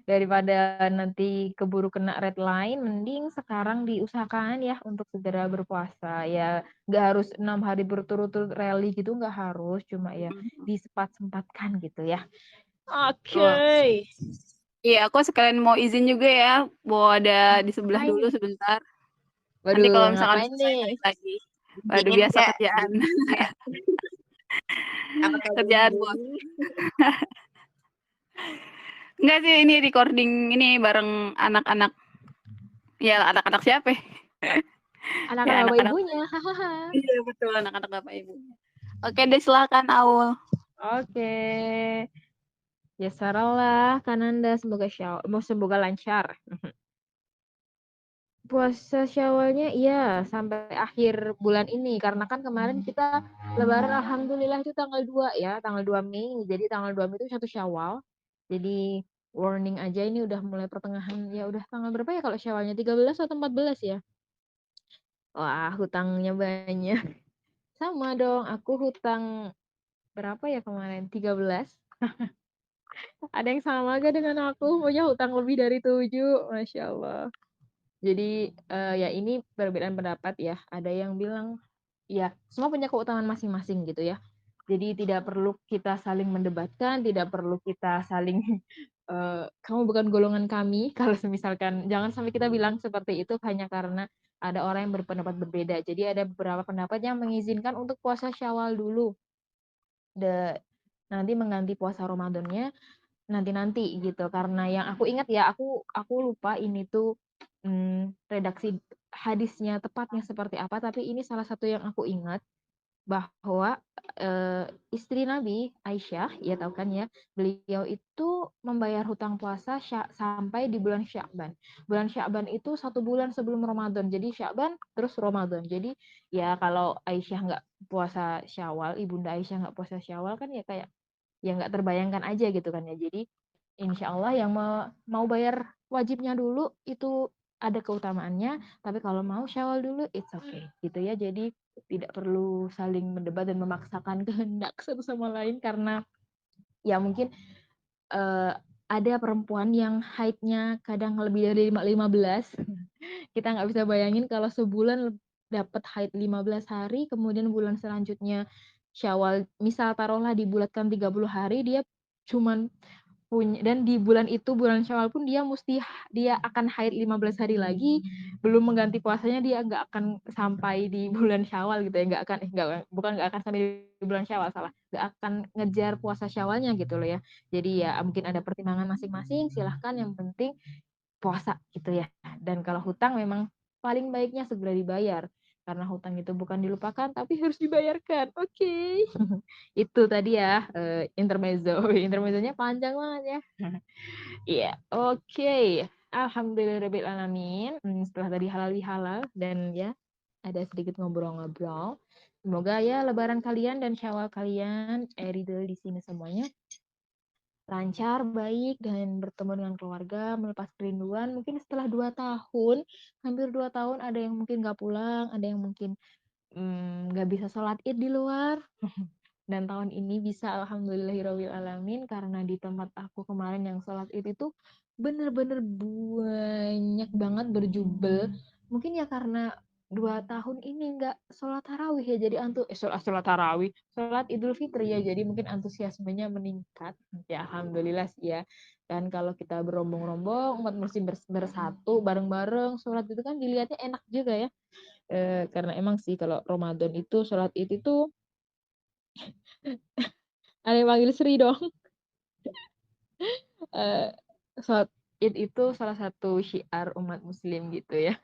Daripada nanti keburu kena red line, mending sekarang diusahakan ya untuk segera berpuasa. Ya, nggak harus 6 hari berturut-turut rally gitu, nggak harus. Cuma ya disempat-sempatkan gitu ya. Betul. Oke. Iya, aku sekalian mau izin juga ya, mau ada di sebelah Ngapain? dulu sebentar. Nanti Waduh, kalau misalkan ngapain selesai nih? balik lagi. Waduh, Izinin biasa nggak? kerjaan. Nggak? Apa kayak Kerjaan, Bos. bunyi-bunyi? Enggak sih, ini recording ini bareng anak-anak. Ya, anak-anak siapa? Anak-anak Ya, bapak anak-anak. ibunya. Hahaha. Iya, betul, anak-anak Bapak Ibu. Oke deh, silakan Aul. Oke. Ya saranlah Kananda, semoga lancar. Puasa Syawalnya iya sampai akhir bulan ini karena kan kemarin kita Lebaran alhamdulillah itu tanggal 2 ya, tanggal 2 Mei. Jadi tanggal 2 Mei itu 1 Syawal. Jadi warning aja ini udah mulai pertengahan ya udah tanggal berapa ya kalau Syawalnya 13 atau 14 ya? Wah, hutangnya banyak. Sama dong, aku hutang berapa ya kemarin? 13. Ada yang sama gak dengan aku? Punya hutang lebih dari 7. Masya Allah. Jadi ya ini perbedaan pendapat ya. Ada yang bilang ya semua punya keutamaan masing-masing gitu ya. Jadi tidak perlu kita saling mendebatkan, tidak perlu kita saling kamu bukan golongan kami. Kalau misalkan jangan sampai kita bilang seperti itu hanya karena ada orang yang berpendapat berbeda. Jadi ada beberapa pendapat yang mengizinkan untuk puasa Syawal dulu. Nanti mengganti puasa Ramadannya nanti-nanti gitu karena yang aku ingat ya aku lupa ini tuh redaksi hadisnya tepatnya seperti apa tapi ini salah satu yang aku ingat bahwa istri Nabi Aisyah ya tahu kan ya beliau itu membayar hutang puasa sampai di bulan Sya'ban. Bulan Sya'ban itu 1 bulan sebelum Ramadan. Jadi Sya'ban terus Ramadan. Jadi ya kalau Aisyah nggak puasa Syawal, ibunda Aisyah nggak puasa Syawal kan ya kayak ya nggak terbayangkan aja gitu kan ya. Jadi insya Allah yang mau bayar wajibnya dulu itu ada keutamaannya, tapi kalau mau Syawal dulu it's okay gitu ya. Jadi tidak perlu saling mendebat dan memaksakan kehendak satu sama lain karena ya mungkin eh, ada perempuan yang haidnya kadang lebih dari 15. Kita nggak bisa bayangin kalau sebulan dapat haid 15 hari, kemudian bulan selanjutnya Syawal, misal taruhlah dibulatkan 30 hari, dia cuman punya dan di bulan itu bulan Syawal pun dia akan haid 15 hari lagi belum mengganti puasanya dia nggak akan sampai di bulan Syawal gitu ya nggak akan sampai di bulan Syawal salah nggak akan ngejar puasa Syawalnya gitu loh ya jadi ya mungkin ada pertimbangan masing-masing silahkan yang penting puasa gitu ya dan kalau hutang memang paling baiknya segera dibayar karena hutang itu bukan dilupakan tapi harus dibayarkan oke. Itu tadi ya intermezzo. Intermezzonya panjang banget ya. Iya, oke. Alhamdulillahirrahmanirrahim. Setelah tadi halal bihalal dan ya ada sedikit ngobrol-ngobrol. Semoga ya lebaran kalian dan syawal kalian, Ridho di sini semuanya lancar, baik, dan bertemu dengan keluarga, melepas kerinduan. Mungkin setelah 2 tahun, hampir 2 tahun, ada yang mungkin nggak pulang, ada yang mungkin nggak bisa sholat id di luar. Dan tahun ini bisa alhamdulillahirabbil alamin karena di tempat aku kemarin yang sholat id itu bener-bener banyak banget berjubel mungkin ya karena 2 tahun ini nggak sholat tarawih ya jadi sholat tarawih sholat idul fitri ya jadi mungkin antusiasmenya meningkat ya alhamdulillah sih ya dan kalau kita berombong-rombong umat muslim bersatu bareng-bareng sholat itu kan dilihatnya enak juga ya karena emang sih kalau Ramadan itu sholat id itu ada yang panggil Sri dong. Eh, Sholat Id itu salah satu syiar umat muslim gitu ya.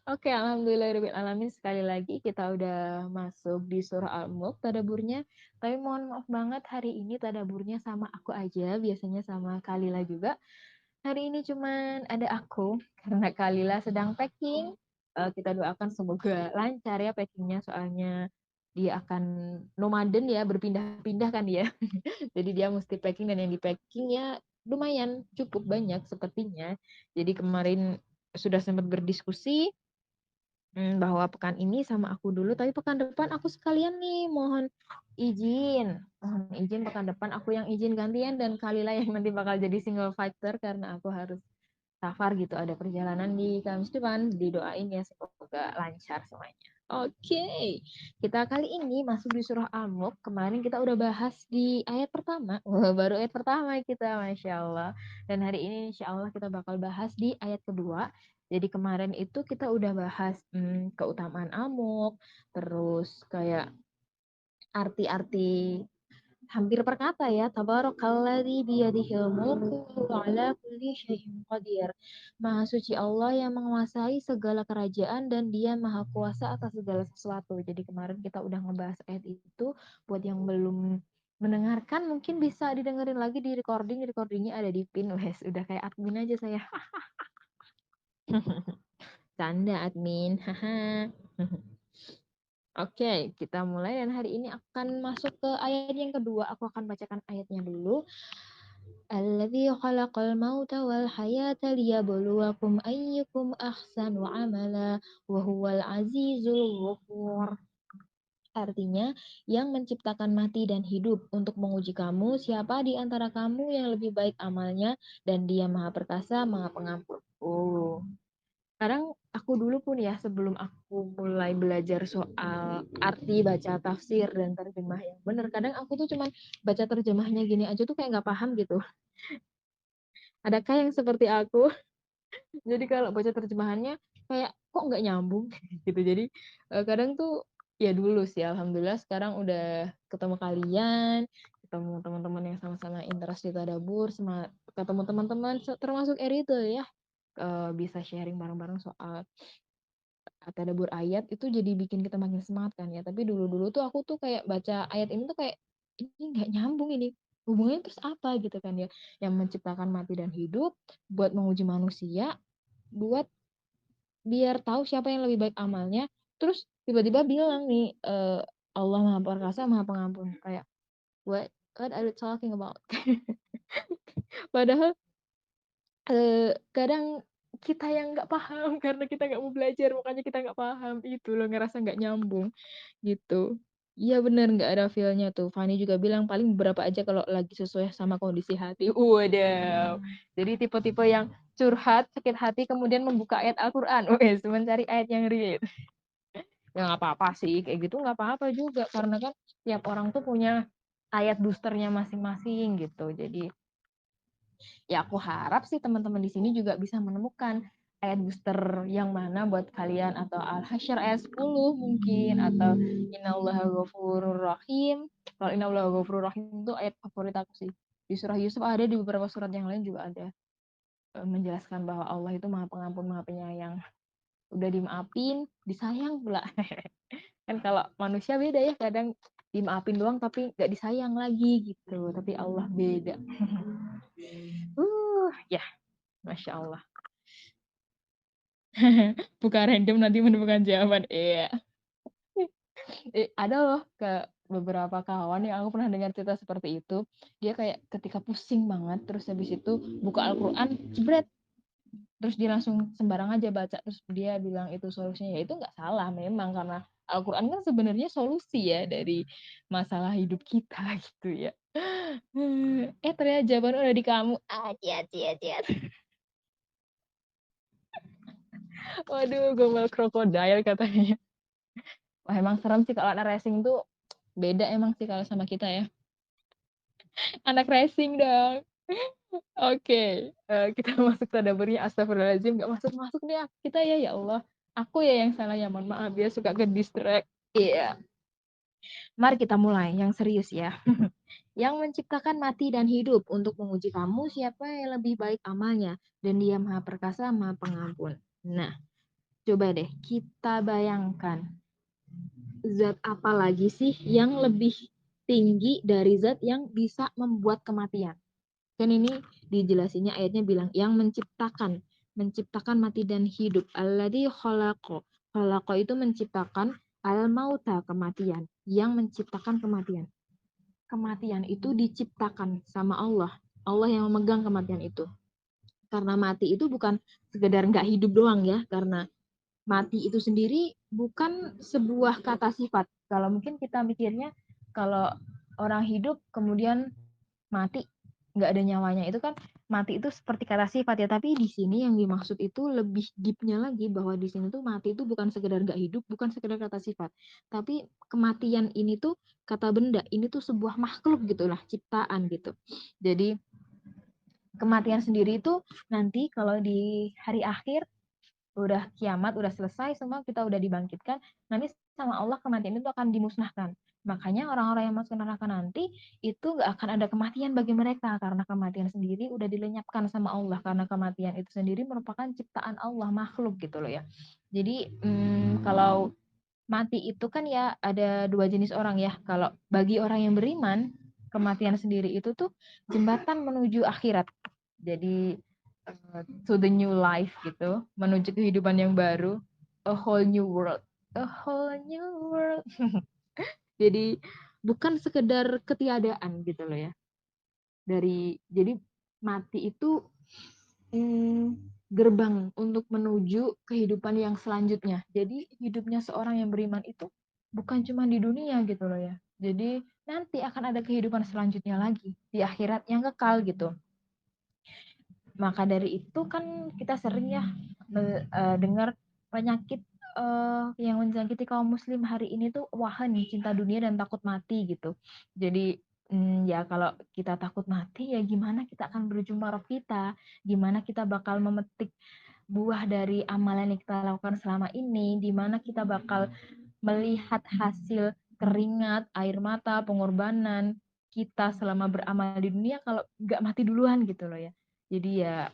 Oke, alhamdulillahirobbilalamin sekali lagi kita udah masuk di surah Al-Mulk tadaburnya. Tapi mohon maaf banget hari ini tadaburnya sama aku aja, biasanya sama Kalila juga. Hari ini cuman ada aku karena Kalila sedang packing. Kita doakan semoga lancar ya packingnya soalnya dia akan nomaden ya, berpindah-pindah kan ya. Jadi dia mesti packing dan yang di packing ya lumayan cukup banyak sepertinya. Jadi kemarin sudah sempat berdiskusi bahwa pekan ini sama aku dulu, tapi pekan depan aku sekalian nih mohon izin pekan depan aku yang izin gantian dan Kalila yang nanti bakal jadi single fighter karena aku harus safar gitu, ada perjalanan di Kamis depan. Didoain ya semoga lancar semuanya. Oke, kita kali ini masuk di surah Al-Mulk. Kemarin kita udah bahas di ayat pertama. Wah, baru ayat pertama kita, Masya Allah. Dan hari ini Insya Allah kita bakal bahas di ayat kedua. Jadi kemarin itu kita udah bahas keutamaan Al-Mulk, terus kayak arti-arti hampir perkata ya, tabarakalladzi biyadihil mulku wa ala kulli syai'in qadir. Maha suci Allah yang menguasai segala kerajaan dan dia maha kuasa atas segala sesuatu. Jadi kemarin kita udah ngebahas ayat itu. Buat yang belum mendengarkan mungkin bisa didengerin lagi di recording. Recordingnya ada di pin. Wes, udah kayak admin aja saya. Canda admin. Haha. Oke, kita mulai dan hari ini akan masuk ke ayat yang kedua. Aku akan bacakan ayatnya dulu. Alladzi khalaqal mauta wal hayata liyabluwakum ayyukum ahsanu amala wa huwal azizul ghafur. Artinya, yang menciptakan mati dan hidup untuk menguji kamu, siapa di antara kamu yang lebih baik amalnya, dan dia maha perkasa, maha pengampun. Oh, sekarang aku dulu pun ya, sebelum aku mulai belajar soal arti baca tafsir dan terjemah yang benar, kadang aku tuh cuman baca terjemahnya gini aja tuh kayak nggak paham gitu. Adakah yang seperti aku? Jadi kalau baca terjemahannya kayak kok nggak nyambung gitu. Jadi kadang tuh ya dulu sih alhamdulillah sekarang udah ketemu kalian, ketemu teman-teman yang sama-sama interest di tadabbur, sama ketemu teman-teman termasuk Eri itu ya, bisa sharing bareng-bareng soal tadabbur ayat itu jadi bikin kita makin semangat kan ya. Tapi dulu-dulu tuh aku tuh kayak baca ayat ini tuh kayak ini nggak nyambung ini. Hubungannya terus apa gitu kan ya. Yang menciptakan mati dan hidup buat menguji manusia, buat biar tahu siapa yang lebih baik amalnya. Terus tiba-tiba bilang nih Allah Maha Perkasa, Maha Pengampun. Kayak what are you talking about? Padahal kadang kita yang nggak paham karena kita nggak mau belajar, makanya kita nggak paham itu loh, ngerasa nggak nyambung gitu. Iya bener, nggak ada feel-nya tuh. Fani juga bilang paling beberapa aja kalau lagi sesuai sama kondisi hati. Waduh. Jadi tipe-tipe yang curhat, sakit hati, kemudian membuka ayat Al-Quran. Wes, mencari ayat yang relate. Ya nggak apa-apa sih, kayak gitu nggak apa-apa juga. Karena kan tiap orang tuh punya ayat boosternya masing-masing gitu. Jadi ya aku harap sih teman-teman di sini juga bisa menemukan ayat booster yang mana buat kalian, atau Al-Hasyr ayat 10 mungkin, atau Innallaha ghafurur rahim. Kalau Innallaha ghafurur rahim itu ayat favorit aku sih. Di surah Yusuf ada, di beberapa surat yang lain juga ada menjelaskan bahwa Allah itu Maha Pengampun, Maha Penyayang. Udah dimaafin, disayang pula. Kan kalau manusia beda ya, kadang dimaafin doang tapi nggak disayang lagi gitu. Tapi Allah beda. Ya, Masya Allah. Bukan random nanti menemukan jawaban. Iya. Ada loh ke beberapa kawan yang aku pernah dengar cerita seperti itu. Dia kayak ketika pusing banget, terus habis itu buka Al-Quran, jebret. Terus dia langsung sembarang aja baca. Terus dia bilang itu solusinya. Ya itu nggak salah memang, karena Al-Quran kan sebenarnya solusi ya dari masalah hidup kita gitu ya. Ternyata jawaban udah di kamu. Ciat, ciat, ciat. Waduh, gombal krokodil katanya. Wah, emang serem sih kalau anak racing tuh, beda emang sih kalau sama kita ya. Anak racing dong. Oke, kita masuk tadaburnya. Astagfirullahaladzim, gak masuk-masuk deh kita ya, ya Allah. Aku ya yang salah ya, mohon maaf ya, suka ke distract. Iya. Mari kita mulai yang serius ya. Yang menciptakan mati dan hidup untuk menguji kamu siapa yang lebih baik amalnya, dan dia maha perkasa, maha pengampun. Nah, coba deh kita bayangkan, zat apa lagi sih yang lebih tinggi dari zat yang bisa membuat kematian? Kan ini dijelasinnya ayatnya bilang yang menciptakan mati dan hidup. Alladzi khalaqo. Khalaqo itu menciptakan, al mauta kematian, yang menciptakan kematian. Kematian itu diciptakan sama Allah. Allah yang memegang kematian itu. Karena mati itu bukan sekedar nggak hidup doang ya, karena mati itu sendiri bukan sebuah kata sifat. Kalau mungkin kita mikirnya kalau orang hidup kemudian mati nggak ada nyawanya, itu kan mati itu seperti kata sifat ya. Tapi di sini yang dimaksud itu lebih deepnya lagi, bahwa di sini tuh mati itu bukan sekedar nggak hidup, bukan sekedar kata sifat, tapi kematian ini tuh kata benda, ini tuh sebuah makhluk gitulah, ciptaan gitu. Jadi kematian sendiri itu nanti kalau di hari akhir udah kiamat, udah selesai semua, kita udah dibangkitkan, nanti sama Allah kematian itu akan dimusnahkan. Makanya orang-orang yang masuk neraka nanti itu gak akan ada kematian bagi mereka, karena kematian sendiri udah dilenyapkan sama Allah, karena kematian itu sendiri merupakan ciptaan Allah, makhluk gitu loh ya. Jadi kalau mati itu kan ya ada dua jenis orang ya. Kalau bagi orang yang beriman, kematian sendiri itu tuh jembatan menuju akhirat. Jadi to the new life gitu, menuju kehidupan yang baru, a whole new world, a whole new world. Jadi bukan sekedar ketiadaan gitu loh ya. Jadi mati itu gerbang untuk menuju kehidupan yang selanjutnya. Jadi hidupnya seorang yang beriman itu bukan cuma di dunia gitu loh ya. Jadi nanti akan ada kehidupan selanjutnya lagi di akhirat yang kekal gitu. Maka dari itu kan kita sering ya dengar penyakit yang menjangkiti kaum muslim hari ini tuh wahan, cinta dunia dan takut mati gitu. Jadi ya kalau kita takut mati ya gimana kita akan berjumpa roh kita, gimana kita bakal memetik buah dari amalan yang kita lakukan selama ini, di mana kita bakal melihat hasil keringat, air mata, pengorbanan kita selama beramal di dunia kalau nggak mati duluan gitu loh ya. Jadi ya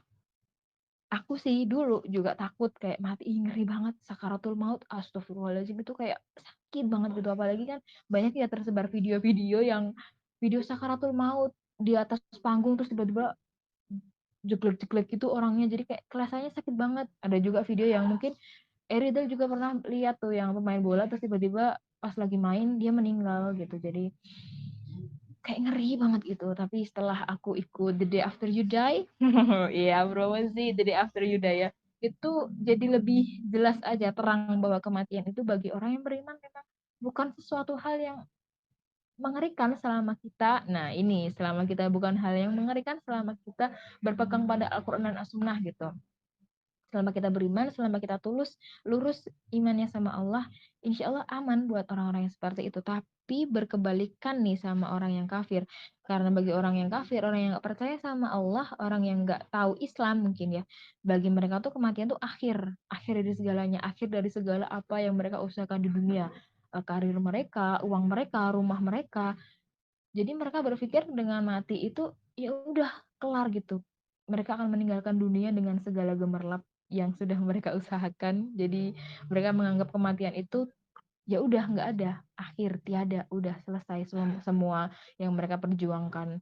aku sih dulu juga takut kayak mati, ngeri banget sakaratul maut, astagfirullahaladzim, itu kayak sakit banget gitu. Apalagi kan banyak ya tersebar video-video yang video sakaratul maut di atas panggung terus tiba-tiba jeglek-jeglek gitu orangnya, jadi kayak kelasannya sakit banget. Ada juga video yang mungkin Eridel juga pernah lihat tuh, yang pemain bola terus tiba-tiba pas lagi main dia meninggal gitu. Jadi kayak ngeri banget gitu. Tapi setelah aku ikut The Day After You Die, iya bro sih, The Day After You Die ya, itu jadi lebih jelas aja terang bahwa kematian itu bagi orang yang beriman memang bukan sesuatu hal yang mengerikan selama kita, nah ini selama kita bukan hal yang mengerikan selama kita berpegang pada Al-Quran dan As-Sunnah gitu. Selama kita beriman, selama kita tulus, lurus imannya sama Allah, insya Allah aman buat orang-orang yang seperti itu. Tapi berkebalikan nih sama orang yang kafir. Karena bagi orang yang kafir, orang yang gak percaya sama Allah, orang yang gak tahu Islam mungkin ya, bagi mereka tuh kematian tuh akhir dari segalanya, akhir dari segala apa yang mereka usahakan di dunia. Karir mereka, uang mereka, rumah mereka. Jadi mereka berpikir dengan mati itu ya udah kelar gitu. Mereka akan meninggalkan dunia dengan segala gemerlap yang sudah mereka usahakan. Jadi mereka menganggap kematian itu ya udah nggak ada, akhir, tiada, udah selesai semua yang mereka perjuangkan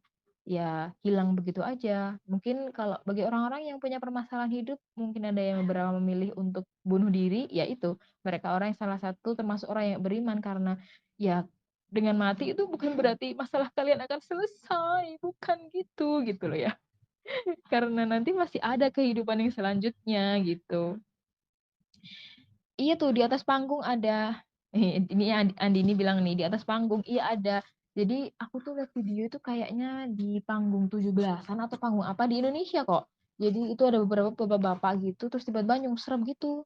ya hilang begitu aja. Mungkin kalau bagi orang-orang yang punya permasalahan hidup, mungkin ada yang beberapa memilih untuk bunuh diri, ya itu mereka orang yang salah satu termasuk orang yang beriman, karena ya dengan mati itu bukan berarti masalah kalian akan selesai, bukan gitu loh ya. Karena nanti masih ada kehidupan yang selanjutnya gitu. Iya tuh di atas panggung ada. Ini Andi ini bilang nih di atas panggung. Iya ada. Jadi aku tuh lihat video itu kayaknya di panggung 17-an atau panggung apa di Indonesia kok. Jadi itu ada beberapa bapak-bapak gitu terus tiba-tiba nyungsrem gitu.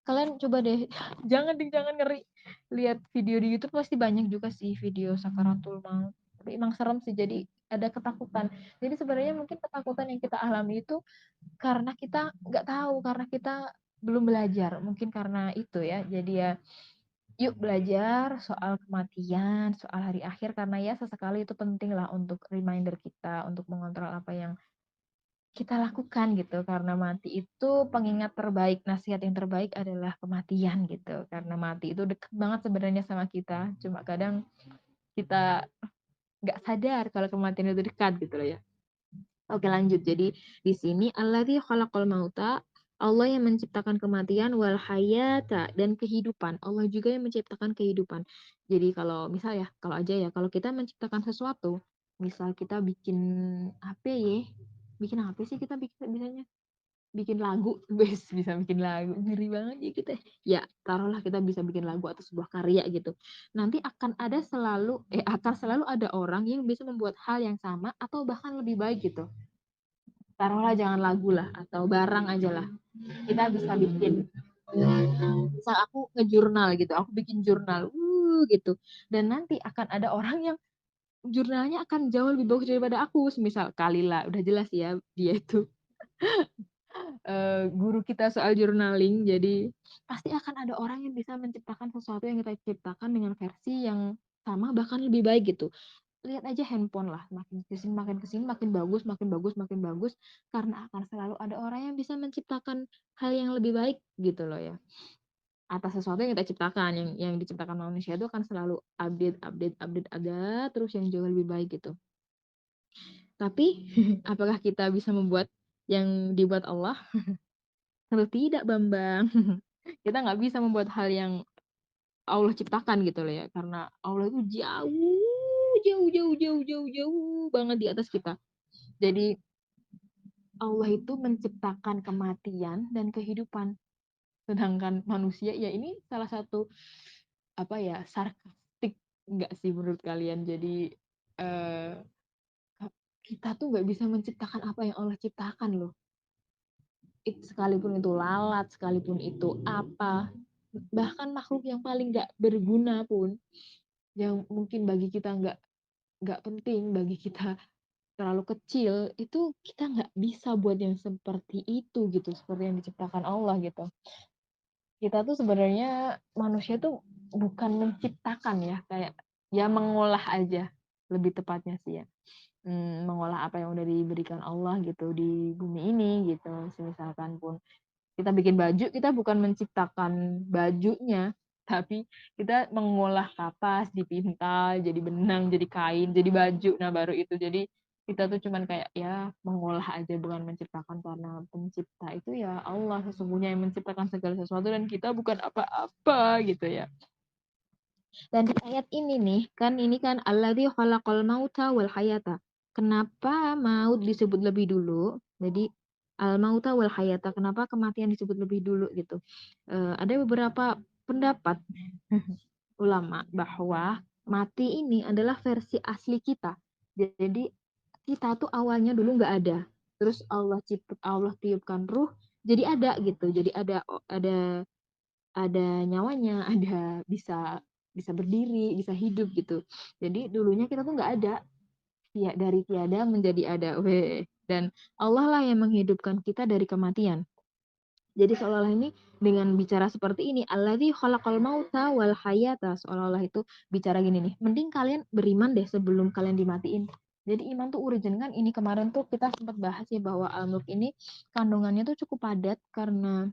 Kalian coba deh, jangan ngeri. Lihat video di YouTube pasti banyak juga sih video sakaratul maut. Tapi emang serem sih, jadi ada ketakutan. Jadi sebenarnya mungkin ketakutan yang kita alami itu karena kita nggak tahu, karena kita belum belajar, mungkin karena itu ya. Jadi ya yuk belajar soal kematian, soal hari akhir, karena ya sesekali itu penting lah untuk reminder kita untuk mengontrol apa yang kita lakukan gitu. Karena mati itu pengingat terbaik, nasihat yang terbaik adalah kematian gitu. Karena mati itu deket banget sebenarnya sama kita, cuma kadang kita nggak sadar kalau kematian itu dekat gitu loh ya. Oke lanjut. Jadi di sini alladzi khalaqal mauta, Allah yang menciptakan kematian, wal hayata, dan kehidupan. Allah juga yang menciptakan kehidupan. Jadi kalau misal ya, kalau kita menciptakan sesuatu, misal kita bikin HP ya, bikin HP sih kita bikin bisanya. bikin lagu, bisa bikin lagu, ngeri banget ya kita. Ya, taruhlah kita bisa bikin lagu atau sebuah karya gitu. Nanti akan selalu ada orang yang bisa membuat hal yang sama atau bahkan lebih baik gitu. Taruhlah jangan lagu lah atau barang aja lah. Kita bisa bikin, misal aku ngejurnal gitu, aku bikin jurnal, gitu. Dan nanti akan ada orang yang jurnalnya akan jauh lebih bagus daripada aku. Misal Kalila, udah jelas ya dia itu guru kita soal journaling. Jadi pasti akan ada orang yang bisa menciptakan sesuatu yang kita ciptakan dengan versi yang sama bahkan lebih baik gitu. Lihat aja handphone lah, makin kesini makin bagus, makin bagus, makin bagus, karena akan selalu ada orang yang bisa menciptakan hal yang lebih baik gitu loh ya, atas sesuatu yang kita ciptakan. Yang diciptakan manusia itu akan selalu update ada terus yang jauh lebih baik gitu. Tapi apakah kita bisa membuat yang dibuat Allah? Tentu tidak, Bambang. Kita nggak bisa membuat hal yang Allah ciptakan gitu loh ya, karena Allah itu jauh banget di atas kita. Jadi Allah itu menciptakan kematian dan kehidupan, sedangkan manusia ya ini salah satu apa ya, sarkastik nggak sih menurut kalian? Jadi eh, kita tuh nggak bisa menciptakan apa yang Allah ciptakan loh. Sekalipun itu lalat, sekalipun itu apa, bahkan makhluk yang paling nggak berguna pun, yang mungkin bagi kita nggak penting, bagi kita terlalu kecil, itu kita nggak bisa buat yang seperti itu gitu, seperti yang diciptakan Allah gitu. Kita tuh sebenarnya manusia tuh bukan menciptakan ya, kayak ya mengolah aja lebih tepatnya sih ya. Mengolah apa yang udah diberikan Allah gitu di bumi ini gitu. Misalkan pun kita bikin baju, kita bukan menciptakan bajunya, tapi kita mengolah kapas, dipintal, jadi benang, jadi kain, jadi baju. Nah, baru itu. Jadi kita tuh cuman kayak ya mengolah aja, bukan menciptakan, karena pencipta itu ya Allah sesungguhnya yang menciptakan segala sesuatu dan kita bukan apa-apa gitu ya. Dan di ayat ini nih, ini kan alladzi khalaqal mauta wal hayata. Kenapa maut disebut lebih dulu? Jadi al mauta wal hayata, kenapa kematian disebut lebih dulu gitu. Ada beberapa pendapat ulama bahwa mati ini adalah versi asli kita. Jadi kita tuh awalnya dulu nggak ada. Terus Allah tiupkan ruh, jadi ada gitu. Jadi ada nyawanya, ada bisa bisa berdiri, bisa hidup gitu. Jadi dulunya kita tuh nggak ada, ya dari tiada menjadi ada. Dan Allah lah yang menghidupkan kita dari kematian. Jadi seolah-olah ini dengan bicara seperti ini, alladzi khalaqal mauta wal hayata, seolah-olah itu bicara gini nih, mending kalian beriman deh sebelum kalian dimatiin. Jadi iman tuh urgent kan, ini kemarin tuh kita sempat bahas ya bahwa Al-Mulk ini kandungannya tuh cukup padat, karena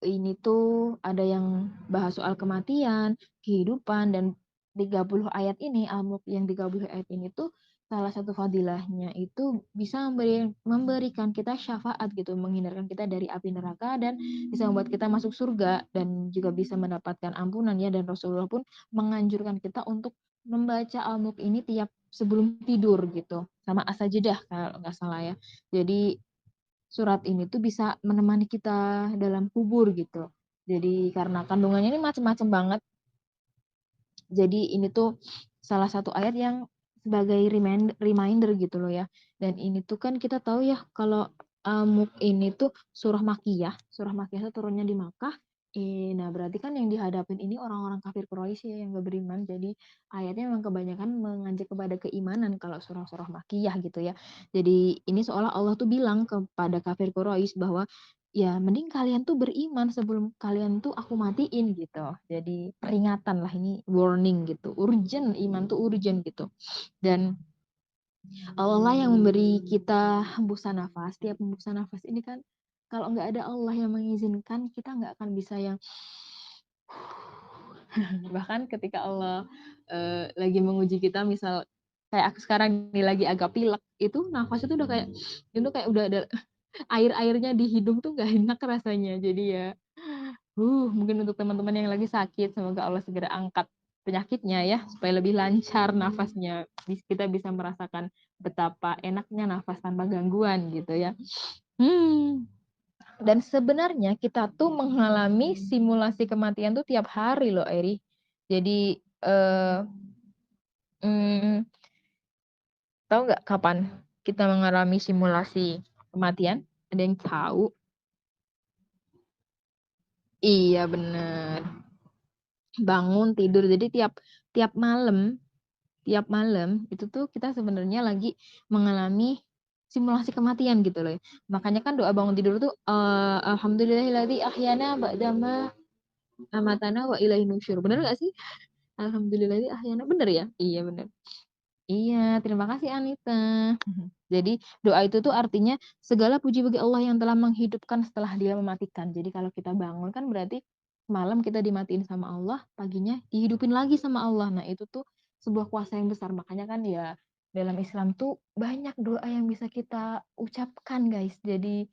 ini tuh ada yang bahas soal kematian, kehidupan, dan 30 ayat ini, Al-Mulk yang 30 ayat ini tuh salah satu fadilahnya itu bisa memberikan kita syafaat gitu, menghindarkan kita dari api neraka dan bisa membuat kita masuk surga dan juga bisa mendapatkan ampunan ya. Dan Rasulullah pun menganjurkan kita untuk membaca Al-Mulk ini tiap sebelum tidur gitu, sama as-sajdah kalau nggak salah ya. Jadi surat ini tuh bisa menemani kita dalam kubur gitu. Jadi karena kandungannya ini macam-macam banget. Jadi ini tuh salah satu ayat yang sebagai reminder gitu loh ya. Dan ini tuh kan kita tahu ya kalau Al-Mulk ini tuh surah Makkiyah. Surah Makkiyah itu turunnya di Makkah. Nah berarti kan yang dihadapin ini orang-orang kafir Quraisy ya, yang gak beriman. Jadi ayatnya memang kebanyakan mengajak kepada keimanan kalau surah-surah Makkiyah gitu ya. Jadi ini seolah Allah tuh bilang kepada kafir Quraisy bahwa ya mending kalian tuh beriman sebelum kalian tuh aku matiin gitu. Jadi peringatan lah, ini warning gitu, urgent, iman tuh urgent gitu. Dan Allah lah yang memberi kita hembusan nafas. Tiap hembusan nafas ini kan kalau nggak ada Allah yang mengizinkan, kita nggak akan bisa yang bahkan ketika Allah lagi menguji kita, misal kayak aku sekarang ini lagi agak pilek, itu nafas itu udah kayak udah ada air-airnya di hidung tuh gak enak rasanya. Jadi ya mungkin untuk teman-teman yang lagi sakit, semoga Allah segera angkat penyakitnya ya, supaya lebih lancar nafasnya. Kita bisa merasakan betapa enaknya nafas tanpa gangguan gitu ya. Dan sebenarnya kita tuh mengalami simulasi kematian tuh tiap hari loh, Eri. Jadi tahu nggak kapan kita mengalami simulasi kematian? Ada yang tahu? Iya bener. Bangun tidur. Jadi tiap malam itu tuh kita sebenarnya lagi mengalami simulasi kematian gitu loh. Makanya kan doa bangun tidur tuh alhamdulillahilladzi ahyana ba'dama amatana wa ilaihi nusyur. Bener gak sih? Alhamdulillahilladzi ahyana. Bener ya? Iya bener. Iya, terima kasih Anita. Jadi doa itu tuh artinya segala puji bagi Allah yang telah menghidupkan setelah Dia mematikan. Jadi kalau kita bangun kan berarti malam kita dimatiin sama Allah, paginya dihidupin lagi sama Allah. Nah, itu tuh sebuah kuasa yang besar. Makanya kan ya dalam Islam tuh banyak doa yang bisa kita ucapkan, guys. Jadi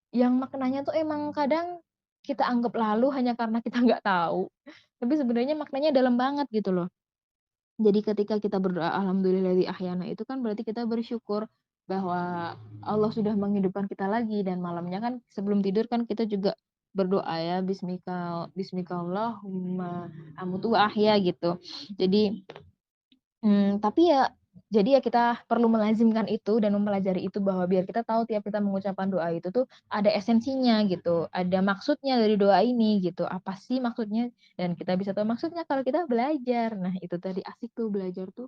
yang maknanya tuh emang kadang kita anggap lalu hanya karena kita nggak tahu. Tapi sebenarnya maknanya dalam banget gitu loh. Jadi ketika kita berdoa alhamdulillahilladzi ahyana itu kan berarti kita bersyukur bahwa Allah sudah menghidupkan kita lagi, dan malamnya kan sebelum tidur kan kita juga berdoa ya bismikallahumma amutu wa ahya gitu. Jadi tapi ya jadi ya kita perlu melazimkan itu dan mempelajari itu bahwa biar kita tahu tiap kita mengucapkan doa itu tuh ada esensinya gitu, ada maksudnya dari doa ini gitu. Apa sih maksudnya? Dan kita bisa tahu maksudnya kalau kita belajar. Nah, itu tadi asik tuh belajar tuh.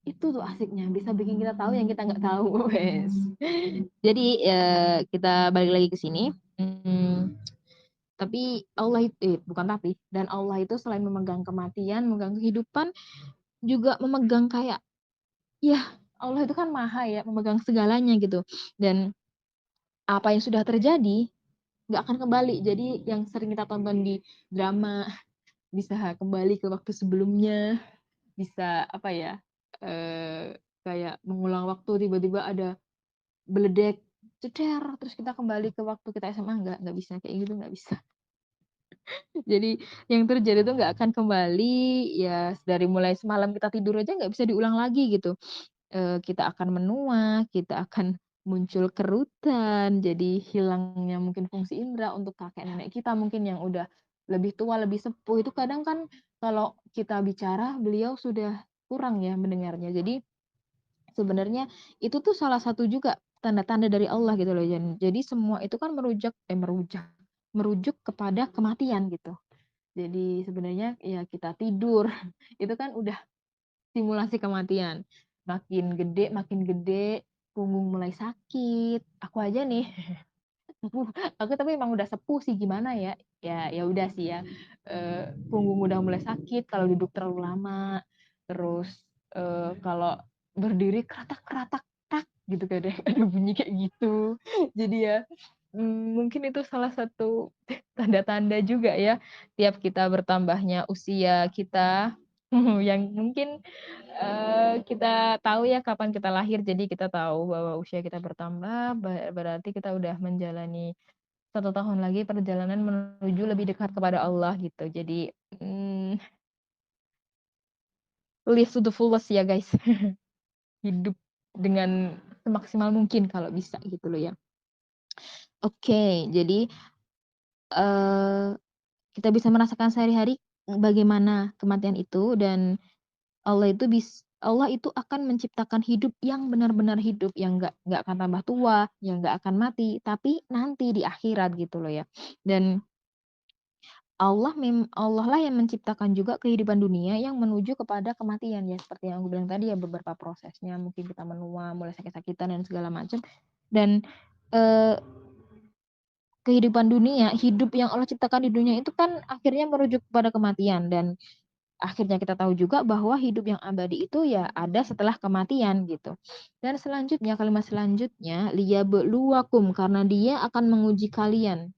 Itu tuh asiknya, bisa bikin kita tahu yang kita nggak tahu, wes. Jadi kita balik lagi ke sini. Tapi Allah itu bukan tapi, dan Allah itu selain memegang kematian, memegang kehidupan, juga memegang kayak ya Allah itu kan maha ya, memegang segalanya gitu. Dan apa yang sudah terjadi nggak akan kembali. Jadi yang sering kita tonton di drama bisa kembali ke waktu sebelumnya, bisa apa ya, kayak mengulang waktu, tiba-tiba ada beledek ceder terus kita kembali ke waktu kita SMA. Nggak bisa kayak gitu, nggak bisa. Jadi yang terjadi tuh nggak akan kembali. Ya dari mulai semalam kita tidur aja nggak bisa diulang lagi gitu. Kita akan menua, kita akan muncul kerutan, jadi hilangnya mungkin fungsi indera untuk kakek nenek kita mungkin yang udah lebih tua, lebih sepuh. Itu kadang kan kalau kita bicara beliau sudah kurang ya mendengarnya. Jadi sebenarnya itu tuh salah satu juga tanda-tanda dari Allah gitu loh. Jadi semua itu kan merujuk kepada kematian gitu. Jadi sebenarnya ya kita tidur itu kan udah simulasi kematian. Makin gede, punggung mulai sakit. Aku aja nih, aku tapi emang udah sepuh sih, gimana ya? Ya udah sih ya. Punggung udah mulai sakit kalau duduk terlalu lama. Terus kalau berdiri keratak-keratak tak gitu kan deh. Ada bunyi kayak gitu. Jadi ya mungkin itu salah satu tanda-tanda juga ya, tiap kita bertambahnya usia kita yang mungkin kita tahu ya kapan kita lahir, jadi kita tahu bahwa usia kita bertambah, berarti kita udah menjalani 1 tahun lagi perjalanan menuju lebih dekat kepada Allah gitu. Jadi live to the fullest ya guys. Hidup dengan semaksimal mungkin kalau bisa gitu loh ya. Oke, jadi kita bisa merasakan sehari-hari bagaimana kematian itu, dan Allah itu akan menciptakan hidup yang benar-benar hidup, yang nggak akan tambah tua, yang nggak akan mati, tapi nanti di akhirat gitu loh ya. Dan Allah lah yang menciptakan juga kehidupan dunia yang menuju kepada kematian ya, seperti yang aku bilang tadi ya, beberapa prosesnya mungkin kita menua, mulai sakit-sakitan dan segala macam. Dan kehidupan dunia, hidup yang Allah ciptakan di dunia itu kan akhirnya merujuk kepada kematian, dan akhirnya kita tahu juga bahwa hidup yang abadi itu ya ada setelah kematian gitu. Dan selanjutnya, kalimat selanjutnya, liyabluwakum, karena dia akan menguji kalian.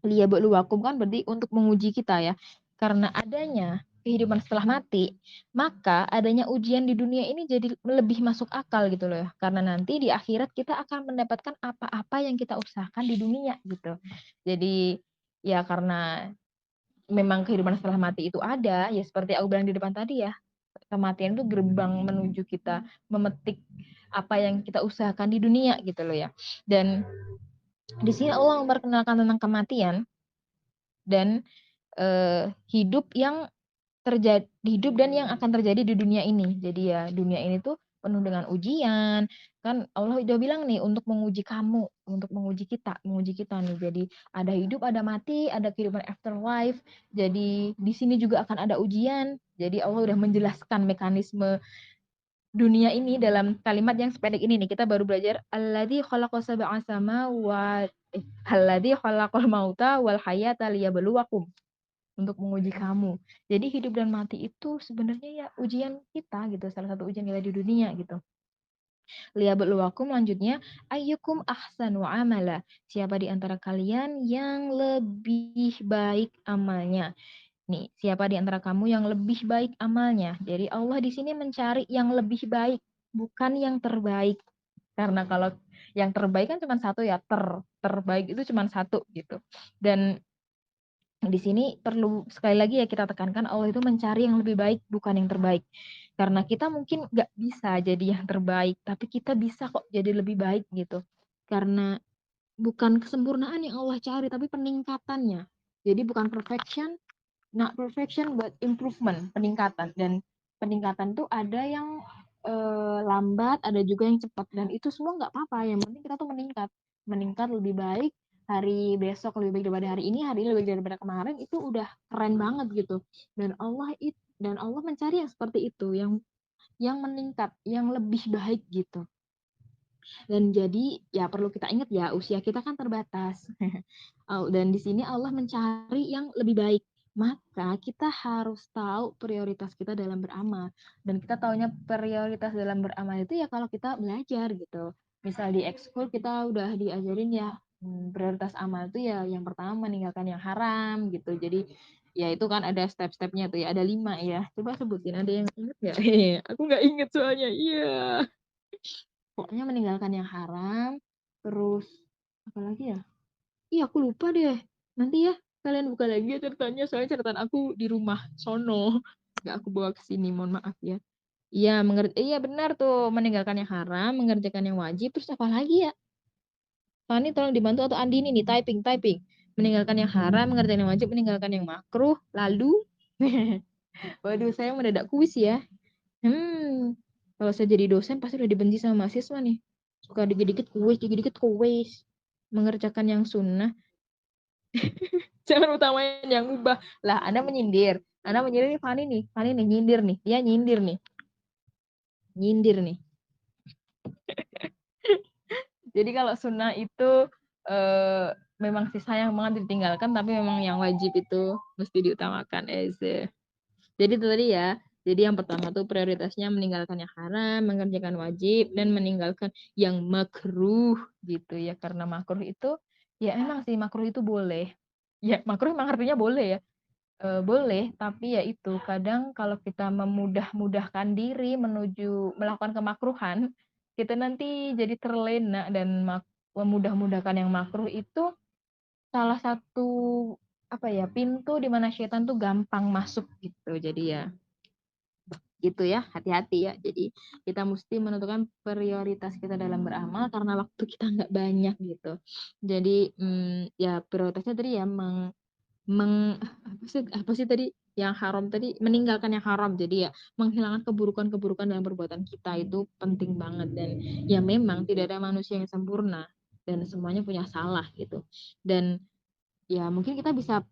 Liyabluwakum kan berarti untuk menguji kita ya. Karena adanya kehidupan setelah mati, maka adanya ujian di dunia ini jadi lebih masuk akal gitu loh ya. Karena nanti di akhirat kita akan mendapatkan apa-apa yang kita usahakan di dunia gitu. Jadi ya karena memang kehidupan setelah mati itu ada, ya seperti aku bilang di depan tadi ya, kematian itu gerbang menuju kita memetik apa yang kita usahakan di dunia gitu loh ya. Dan di sini Allah memperkenalkan tentang kematian dan hidup dan yang akan terjadi di dunia ini. Jadi ya dunia ini tuh penuh dengan ujian. Kan Allah udah bilang nih untuk menguji kamu, untuk menguji kita nih. Jadi ada hidup, ada mati, ada kehidupan afterlife. Jadi di sini juga akan ada ujian. Jadi Allah udah menjelaskan mekanisme dunia ini dalam kalimat yang sependek ini nih. Kita baru belajar alladzi khalaqas sab'a samawati alladzi khalaqal mauta wal hayata liyabluwakum, untuk menguji kamu. Jadi hidup dan mati itu sebenarnya ya ujian kita gitu, salah satu ujian kita di dunia gitu. Liyabluwakum, lanjutnya ayyukum ahsanu amala, siapa di antara kalian yang lebih baik amalnya. Nih, siapa di antara kamu yang lebih baik amalnya? Jadi Allah di sini mencari yang lebih baik, bukan yang terbaik. Karena kalau yang terbaik kan cuma satu ya, terbaik itu cuma satu gitu. Dan di sini perlu sekali lagi ya kita tekankan, Allah itu mencari yang lebih baik, bukan yang terbaik. Karena kita mungkin nggak bisa jadi yang terbaik, tapi kita bisa kok jadi lebih baik gitu. Karena bukan kesempurnaan yang Allah cari, tapi peningkatannya. Jadi bukan perfection, not perfection, but improvement, peningkatan. Dan peningkatan tuh ada yang lambat, ada juga yang cepat. Dan itu semua nggak apa-apa, yang penting kita tuh meningkat lebih baik. Hari besok lebih baik daripada hari ini lebih baik daripada kemarin, itu udah keren banget gitu. Dan Allah mencari yang seperti itu, yang meningkat, yang lebih baik gitu. Dan jadi ya perlu kita ingat ya, usia kita kan terbatas. Dan di sini Allah mencari yang lebih baik. Maka kita harus tahu prioritas kita dalam beramal. Dan kita taunya prioritas dalam beramal itu ya kalau kita belajar gitu. Misal di ekskul kita udah diajarin ya, prioritas amal itu ya yang pertama meninggalkan yang haram gitu. Jadi ya itu kan ada step-stepnya tuh ya, ada 5 ya. Coba sebutin, ada yang inget nggak? Aku nggak inget soalnya. Iya. Pokoknya meninggalkan yang haram. Terus apa lagi ya? Iya, aku lupa deh. Nanti ya kalian buka lagi ya ceritanya, soalnya catatan aku di rumah sono. Nggak aku bawa ke sini, mohon maaf ya. Iya, iya benar tuh, meninggalkan yang haram, mengerjakan yang wajib. Terus apa lagi ya? Fani tolong dibantu, atau Andini nih, typing. Meninggalkan yang haram, mengerjakan yang wajib, meninggalkan yang makruh. Lalu, waduh, saya mendadak kuis ya. Kalau saya jadi dosen pasti udah dibenci sama mahasiswa nih. Suka dikit-dikit kuis. Mengerjakan yang sunnah, jangan utamain yang ubah. Lah, Anda menyindir. Nih, Fani nih, nyindir nih. Dia nyindir nih. Jadi kalau sunnah itu memang sih sayang banget ditinggalkan, tapi memang yang wajib itu mesti diutamakan. Jadi itu tadi ya. Jadi yang pertama tuh prioritasnya meninggalkan yang haram, mengerjakan wajib, dan meninggalkan yang makruh gitu ya. Karena makruh itu, ya emang sih makruh itu boleh. Ya makruh emang artinya boleh ya. Boleh, tapi ya itu kadang kalau kita memudah-mudahkan diri menuju melakukan kemakruhan, kita nanti jadi terlena. Dan memudah-mudahkan yang makruh itu salah satu apa ya, pintu di mana setan tuh gampang masuk gitu. Jadi ya gitu ya, hati-hati ya. Jadi kita mesti menentukan prioritas kita dalam beramal karena waktu kita nggak banyak gitu. Jadi ya prioritasnya tadi ya apa sih tadi yang haram tadi, meninggalkan yang haram. Jadi ya menghilangkan keburukan-keburukan dalam perbuatan kita itu penting banget. Dan ya memang tidak ada manusia yang sempurna dan semuanya punya salah gitu. Dan ya mungkin kita bisa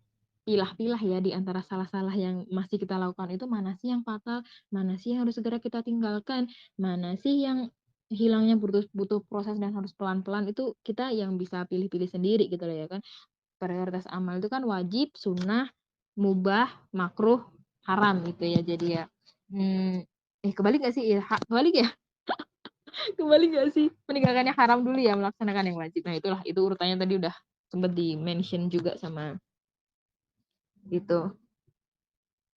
pilah-pilah ya di antara salah-salah yang masih kita lakukan itu, mana sih yang fatal, mana sih yang harus segera kita tinggalkan, mana sih yang hilangnya butuh proses dan harus pelan-pelan. Itu kita yang bisa pilih-pilih sendiri gitu loh ya kan. Prioritas amal itu kan wajib, sunnah, mubah, makruh, haram gitu ya. Jadi ya kebalik gak sih? Kebalik ya? Kembali gak sih? Meninggalkan yang haram dulu ya, melaksanakan yang wajib. Nah itulah, itu urutannya tadi udah sempat di mention juga sama itu.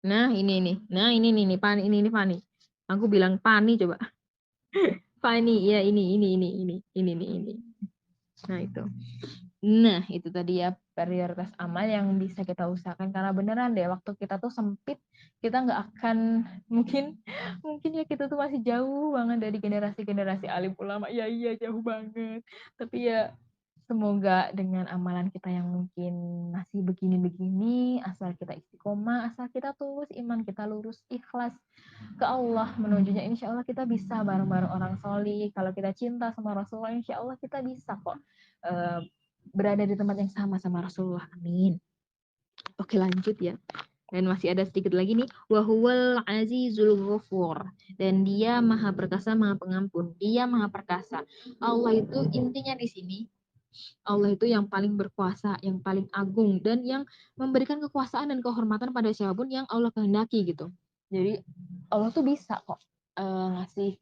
Nah ini nih, nih Pani, ini Pani. Aku bilang Pani coba. Pani ya, ini nih ini. Nah itu. Nah, itu tadi ya prioritas amal yang bisa kita usahakan karena beneran deh waktu kita tuh sempit, kita nggak akan mungkin mungkin ya kita tuh masih jauh banget dari generasi-generasi alim ulama. Ya iya jauh banget. Tapi ya semoga dengan amalan kita yang mungkin masih begini-begini, asal kita istiqomah, asal kita tulus, iman kita lurus, ikhlas ke Allah menujunya, insya Allah kita bisa bareng-bareng orang solih. Kalau kita cinta sama Rasulullah, insya Allah kita bisa kok berada di tempat yang sama Rasulullah. Amin. Oke lanjut ya. Dan masih ada sedikit lagi nih. Wahuwal azizul ghafur. Dan dia maha perkasa, maha pengampun. Dia maha perkasa. Allah itu intinya di sini. Allah itu yang paling berkuasa, yang paling agung, dan yang memberikan kekuasaan dan kehormatan pada siapapun yang Allah kehendaki gitu. Jadi Allah tuh bisa kok ngasih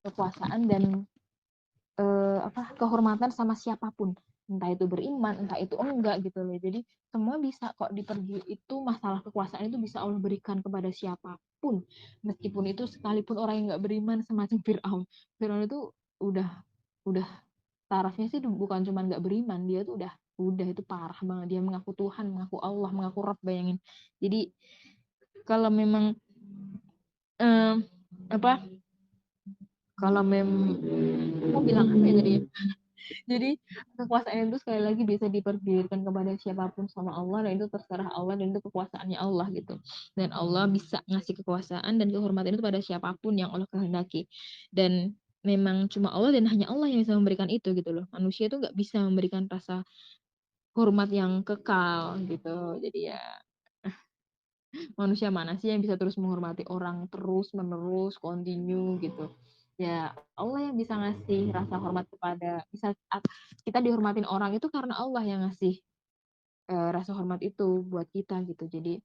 kekuasaan dan kehormatan sama siapapun, entah itu beriman, entah itu enggak gitu loh. Jadi semua bisa kok dipergi, itu masalah kekuasaan itu bisa Allah berikan kepada siapapun, meskipun itu sekalipun orang yang nggak beriman semacam Fir'aun. Fir'aun itu udah tarafnya sih bukan cuma nggak beriman, dia tuh udah itu parah banget, dia mengaku Tuhan, mengaku Allah, mengaku Rabb, bayangin. Jadi kalau memang apa kalau mau bilang apa ya tadi ya? Jadi kekuasaan itu sekali lagi bisa dipergilirkan kepada siapapun sama Allah, dan itu terserah Allah, dan itu kekuasaannya Allah gitu. Dan Allah bisa ngasih kekuasaan dan kehormatan itu pada siapapun yang Allah kehendaki. Dan memang cuma Allah dan hanya Allah yang bisa memberikan itu gitu loh. Manusia itu nggak bisa memberikan rasa hormat yang kekal gitu. Jadi ya manusia mana sih yang bisa terus menghormati orang terus menerus continue gitu. Ya Allah yang bisa ngasih rasa hormat kepada, bisa kita dihormatin orang itu karena Allah yang ngasih rasa hormat itu buat kita gitu. Jadi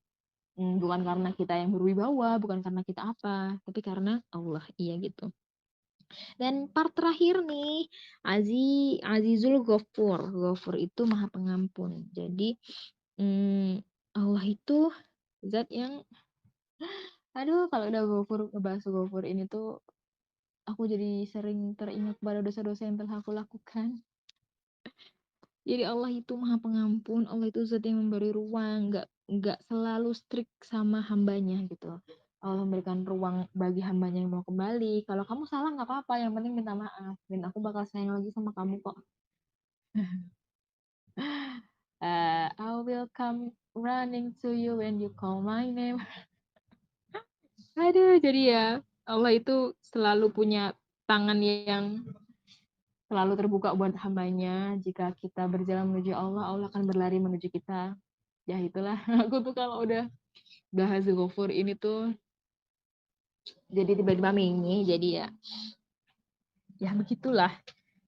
bukan karena kita yang berwibawa, bukan karena kita apa, tapi karena Allah. Iya gitu. Dan part terakhir nih, Azizul Ghafur. Ghafur itu maha pengampun. Jadi Allah itu zat yang, aduh kalau udah ngebahas Ghafur ini tuh aku jadi sering teringat pada dosa-dosa yang telah aku lakukan. Jadi Allah itu maha pengampun, Allah itu zat yang memberi ruang, nggak selalu strict sama hambanya gitu. Allah memberikan ruang bagi hambanya yang mau kembali. Kalau kamu salah nggak apa-apa, yang penting minta maaf. Dan aku bakal sayang lagi sama kamu kok. I will come running to you when you call my name. Aduh, jadi ya Allah itu selalu punya tangan yang selalu terbuka buat hambanya. Jika kita berjalan menuju Allah, Allah akan berlari menuju kita. Ya itulah, aku tuh kalau udah bahas Ghafur ini tuh jadi tiba-tiba mengi, jadi ya begitulah.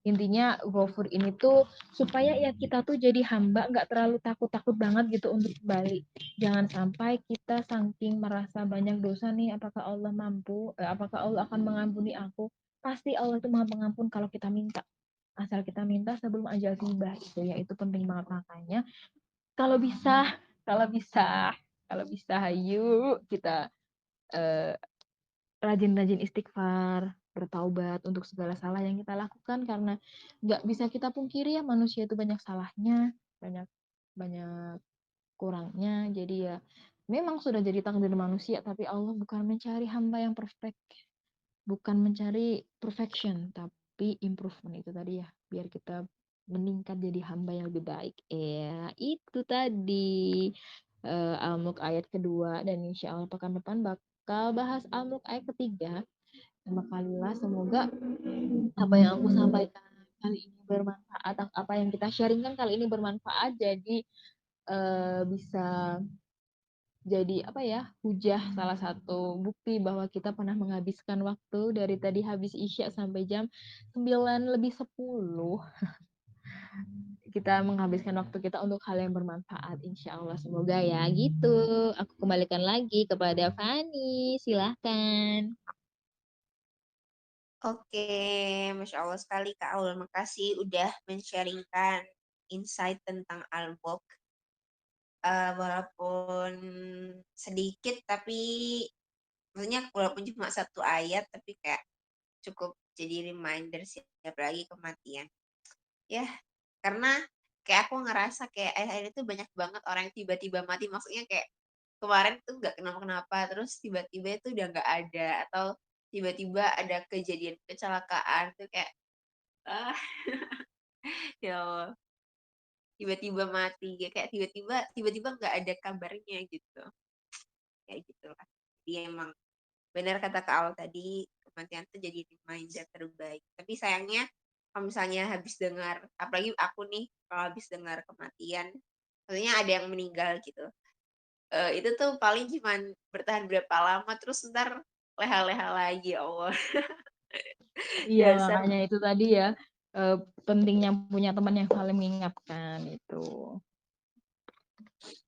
Intinya Ghafur ini tuh supaya ya kita tuh jadi hamba nggak terlalu takut-takut banget gitu untuk kembali. Jangan sampai kita saking merasa banyak dosa nih, apakah Allah mampu, apakah Allah akan mengampuni aku? Pasti Allah itu maha pengampun kalau kita minta. Asal kita minta sebelum ajal tiba, itu ya itu penting banget. Makanya kalau bisa kalau bisa kalau bisa ayo kita rajin-rajin istighfar, bertaubat untuk segala salah yang kita lakukan, karena nggak bisa kita pungkiri ya manusia itu banyak salahnya, banyak banyak kurangnya. Jadi ya memang sudah jadi takdir manusia, tapi Allah bukan mencari hamba yang perfect, bukan mencari perfection, tapi improvement itu tadi ya, biar kita meningkat jadi hamba yang lebih baik. Ya, itu tadi Al-Mulk ayat kedua, dan insya Allah pekan depan bakal bahas Al-Mulk ayat ketiga. Sama kalilah, semoga apa yang aku sampaikan kali ini bermanfaat, apa yang kita sharingkan kali ini bermanfaat, jadi bisa jadi apa ya, hujah, salah satu bukti bahwa kita pernah menghabiskan waktu dari tadi habis Isya sampai jam 9:10 kita menghabiskan waktu kita untuk hal yang bermanfaat, insya Allah. Semoga ya gitu. Aku kembalikan lagi kepada Fani, silahkan. Oke, Masya Allah sekali Kak Aul. Makasih udah men-sharingkan insight tentang Al-Bok. Walaupun sedikit, tapi maksudnya walaupun cuma satu ayat, tapi kayak cukup jadi reminder siap lagi kematian. Ya, karena kayak aku ngerasa kayak akhir-akhir itu banyak banget orang yang tiba-tiba mati, maksudnya kayak kemarin tuh nggak kenapa-kenapa, terus tiba-tiba itu udah nggak ada, atau tiba-tiba ada kejadian kecelakaan tuh kayak, ah, ya Allah, tiba-tiba mati, ya kayak tiba-tiba nggak ada kabarnya gitu, kayak gitu lah. Jadi emang benar kata Kak Al tadi, kematian tuh jadi reminder terbaik. Tapi sayangnya kalau misalnya habis dengar, apalagi aku nih, kalau habis dengar kematian, maksudnya ada yang meninggal gitu. Itu tuh paling cuman bertahan berapa lama, terus ntar leha-leha lagi, ya Allah. Iya, Dasar. makanya itu tadi ya, pentingnya punya teman yang saling mengingatkan itu.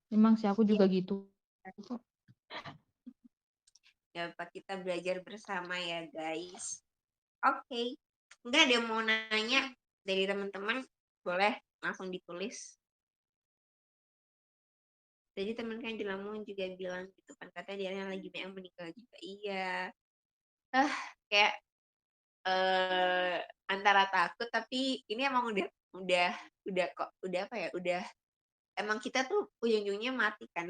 Memang sih aku Ya, juga gitu. dapat kita belajar bersama ya, guys. Oke. Enggak ada yang mau nanya dari teman-teman, boleh langsung ditulis. Jadi teman kan di Lampung juga bilang gitu kan, katanya dia lagi banyak yang meninggal juga. Iya. Kayak antara takut, tapi ini emang udah kok, udah apa ya, udah emang kita tuh ujung-ujungnya mati kan.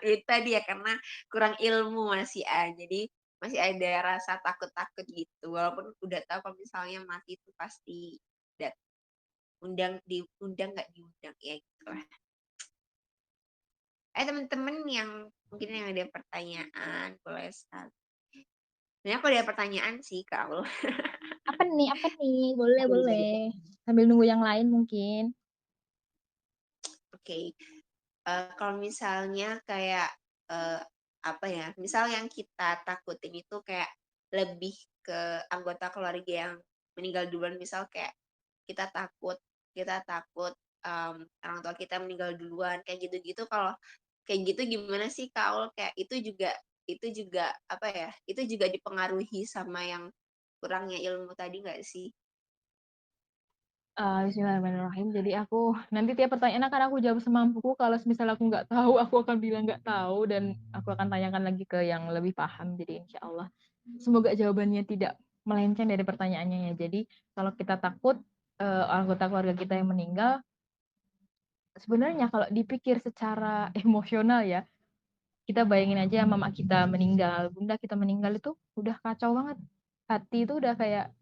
Itu tadi ya, karena kurang ilmu masih jadi masih ada rasa takut-takut gitu, walaupun udah tahu kalau misalnya mati itu pasti diundang nggak diundang ya gitu lah. Teman-teman yang mungkin yang ada pertanyaan boleh sekali. Sebenarnya aku ada pertanyaan sih kalau Apa nih? Apa nih? Boleh, boleh. Sambil nunggu yang lain mungkin. oke. Kalau misalnya kayak apa ya, misal yang kita takutin itu kayak lebih ke anggota keluarga yang meninggal duluan, misal kayak kita takut orang tua kita meninggal duluan kayak gitu-gitu. Kalau kayak gitu gimana sih kalau kayak itu juga apa ya, itu juga dipengaruhi sama yang kurangnya ilmu tadi nggak sih? Bismillahirrahmanirrahim. Jadi aku nanti tiap pertanyaan akan aku jawab semampuku. Kalau misal aku nggak tahu, aku akan bilang nggak tahu dan aku akan tanyakan lagi ke yang lebih paham. Jadi insya Allah semoga jawabannya tidak melenceng dari pertanyaannya ya. Jadi kalau kita takut anggota keluarga kita yang meninggal, sebenarnya kalau dipikir secara emosional ya, kita bayangin aja mama kita meninggal, bunda kita meninggal itu udah kacau banget. Hati itu udah kayak,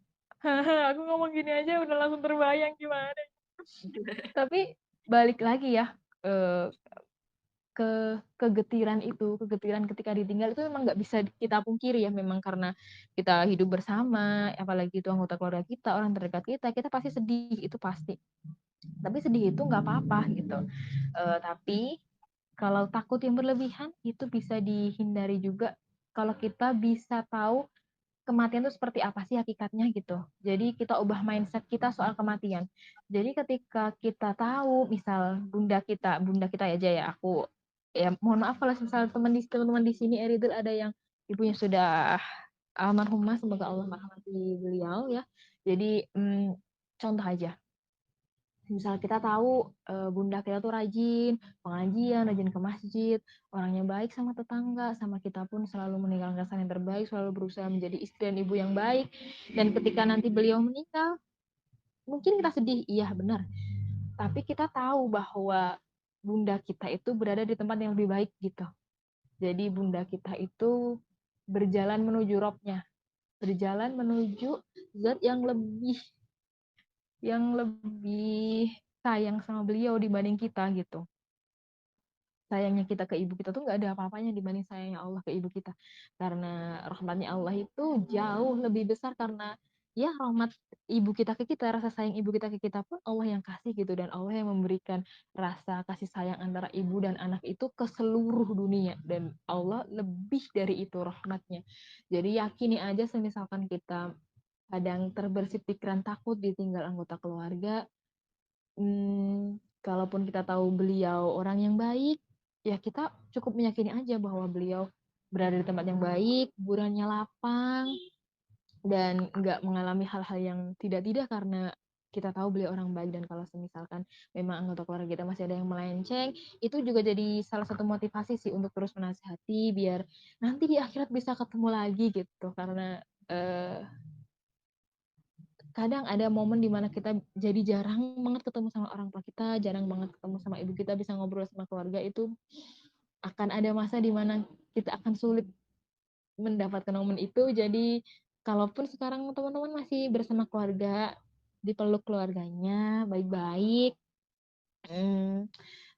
aku ngomong gini aja udah langsung terbayang gimana. Tapi balik lagi ya, eh, kegetiran ketika ditinggal itu memang nggak bisa kita pungkiri ya, memang karena kita hidup bersama, apalagi itu anggota keluarga kita, orang terdekat kita pasti sedih, itu pasti. Tapi sedih itu nggak apa-apa gitu. Tapi kalau takut yang berlebihan itu bisa dihindari juga kalau kita bisa tahu kematian itu seperti apa sih hakikatnya gitu. Jadi kita ubah mindset kita soal kematian. Jadi ketika kita tahu, misal bunda kita aja ya, aku ya mohon maaf kalau misal teman-teman di sini Eridul ada yang ibunya sudah almarhumah, semoga Allah merahmati beliau ya. Jadi contoh aja, misal kita tahu bunda kita tuh rajin pengajian, rajin ke masjid, orangnya baik sama tetangga, sama kita pun selalu meninggalkan kesan yang terbaik, selalu berusaha menjadi istri dan ibu yang baik. Dan ketika nanti beliau meninggal, mungkin kita sedih, iya benar. Tapi kita tahu bahwa bunda kita itu berada di tempat yang lebih baik gitu. Jadi bunda kita itu berjalan menuju robnya, berjalan menuju zat yang lebih sayang sama beliau dibanding kita gitu. Sayangnya kita ke ibu kita tuh nggak ada apa-apanya dibanding sayangnya Allah ke ibu kita. Karena rahmatnya Allah itu jauh lebih besar, karena ya rahmat ibu kita ke kita, rasa sayang ibu kita ke kita pun Allah yang kasih gitu, dan Allah yang memberikan rasa kasih sayang antara ibu dan anak itu ke seluruh dunia, dan Allah lebih dari itu rahmatnya. Jadi yakini aja semisalkan kita kadang terbersit pikiran takut ditinggal anggota keluarga, kalaupun kita tahu beliau orang yang baik, ya kita cukup meyakini aja bahwa beliau berada di tempat yang baik, kuburannya lapang, dan nggak mengalami hal-hal yang tidak-tidak karena kita tahu beliau orang baik. Dan kalau misalkan memang anggota keluarga kita masih ada yang melenceng, itu juga jadi salah satu motivasi sih untuk terus menasihati biar nanti di akhirat bisa ketemu lagi gitu. Karena kadang ada momen dimana kita jadi jarang banget ketemu sama orang tua kita, jarang banget ketemu sama ibu kita, bisa ngobrol sama keluarga, itu akan ada masa dimana kita akan sulit mendapatkan momen itu. Jadi kalaupun sekarang teman-teman masih bersama keluarga, dipeluk keluarganya baik-baik.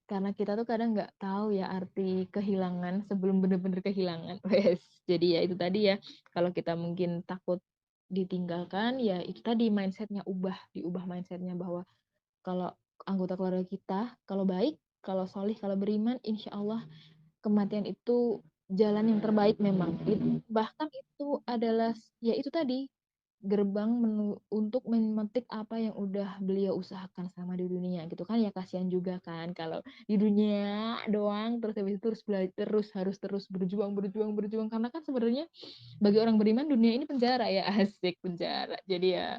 Karena kita tuh kadang nggak tahu ya arti kehilangan sebelum bener-bener kehilangan. Wes. Jadi ya itu tadi ya, kalau kita mungkin takut ditinggalkan, ya itu tadi mindsetnya diubah mindsetnya bahwa kalau anggota keluarga kita, kalau baik, kalau solih, kalau beriman, insya Allah kematian itu jalan yang terbaik memang. Bahkan itu adalah, ya itu tadi, gerbang untuk memetik apa yang udah beliau usahakan sama di dunia gitu kan. Ya kasihan juga kan kalau di dunia doang terus habis itu terus belajar terus berjuang karena kan sebenarnya bagi orang beriman dunia ini penjara ya. Asik, penjara. Jadi ya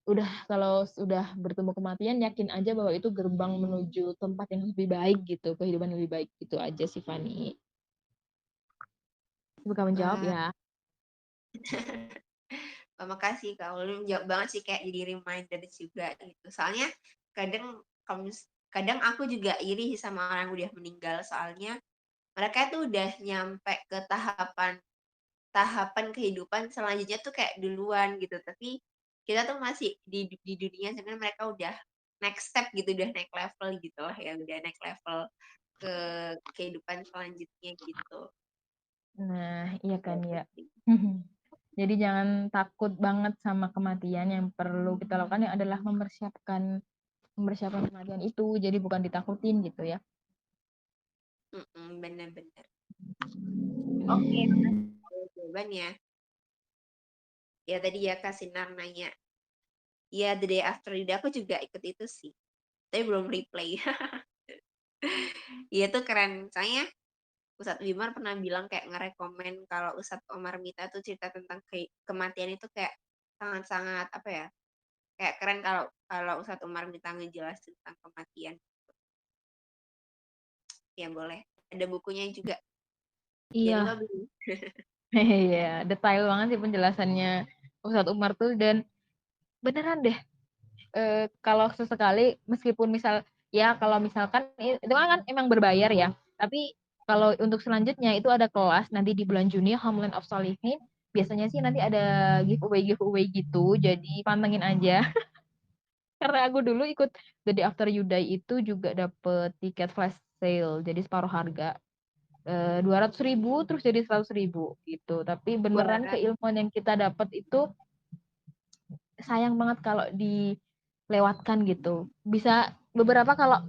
udah, kalau sudah bertemu kematian yakin aja bahwa itu gerbang menuju tempat yang lebih baik gitu, kehidupan yang lebih baik. Itu aja sih Fani. Bukan menjawab Wah, ya. makasih Kak Ulum, jawab banget sih, kayak jadi reminder juga gitu. Soalnya kadang kadang aku juga iri sih sama orang yang udah meninggal, soalnya mereka tuh udah nyampe ke tahapan tahapan kehidupan selanjutnya tuh kayak duluan gitu. Tapi kita tuh masih di dunia, sebenarnya mereka udah next step gitu, udah naik level gitu lah ya, udah naik level ke kehidupan selanjutnya gitu. Nah, iya kan Gitu ya. sih. Jadi jangan takut banget sama kematian. Yang perlu kita lakukan ya adalah mempersiapkan kematian itu. Jadi bukan ditakutin gitu ya. Bener-bener. Oke, makasih jawabannya. Ya tadi ya Kak Sinar nanya, ya The Day After Day, aku juga ikut itu sih. Tapi belum replay. Iya tuh keren. Soalnya Ustadz Wimar pernah bilang kayak ngerekomen kalau Ustadz Omar Mita tuh cerita tentang kematian itu kayak sangat-sangat apa ya? Kayak keren kalau kalau Ustadz Omar Mita ngejelasin tentang kematian. Ya boleh. Ada bukunya juga. Jangan lupa Iya, beli. iya, detail banget sih penjelasannya Ustadz Umar tuh. Dan beneran deh, kalau sesekali meskipun kalau misalkan itu kan emang berbayar ya, tapi kalau untuk selanjutnya itu ada kelas nanti di bulan Juni, Homeland of Solihin. Biasanya sih nanti ada giveaway gitu, jadi pantengin aja. Karena aku dulu ikut The Day After You Die itu juga dapet tiket flash sale, jadi separuh harga. 200.000 terus jadi 100.000 gitu. Tapi beneran Wah, keilmuan yang kita dapat itu sayang banget kalau dilewatkan gitu. Bisa beberapa, kalau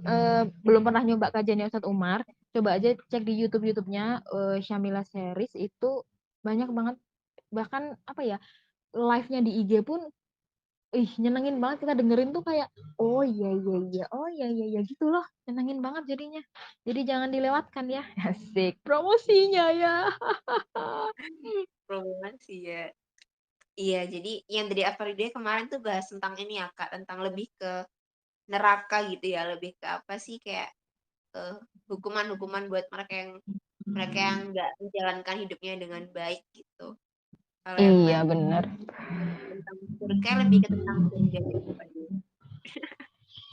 belum pernah nyoba kajiannya Ustadz Umar, coba aja cek di YouTube-nya Syamila Series, itu banyak banget. Bahkan apa ya, live-nya di IG pun nyenengin banget, kita dengerin tuh kayak oh iya iya iya, oh iya iya iya gitu loh. Nyenengin banget jadinya. Jadi jangan dilewatkan ya. Asik promosinya ya. promoan sih ya. Iya, jadi yang dari After Day kemarin tuh bahas tentang ini ya Kak, tentang lebih ke neraka gitu ya, lebih ke apa sih kayak eh, hukuman-hukuman buat mereka yang nggak menjalankan hidupnya dengan baik gitu. Kalau yang Iya bener. tentang surga lebih ke tentang surga gitu Pak.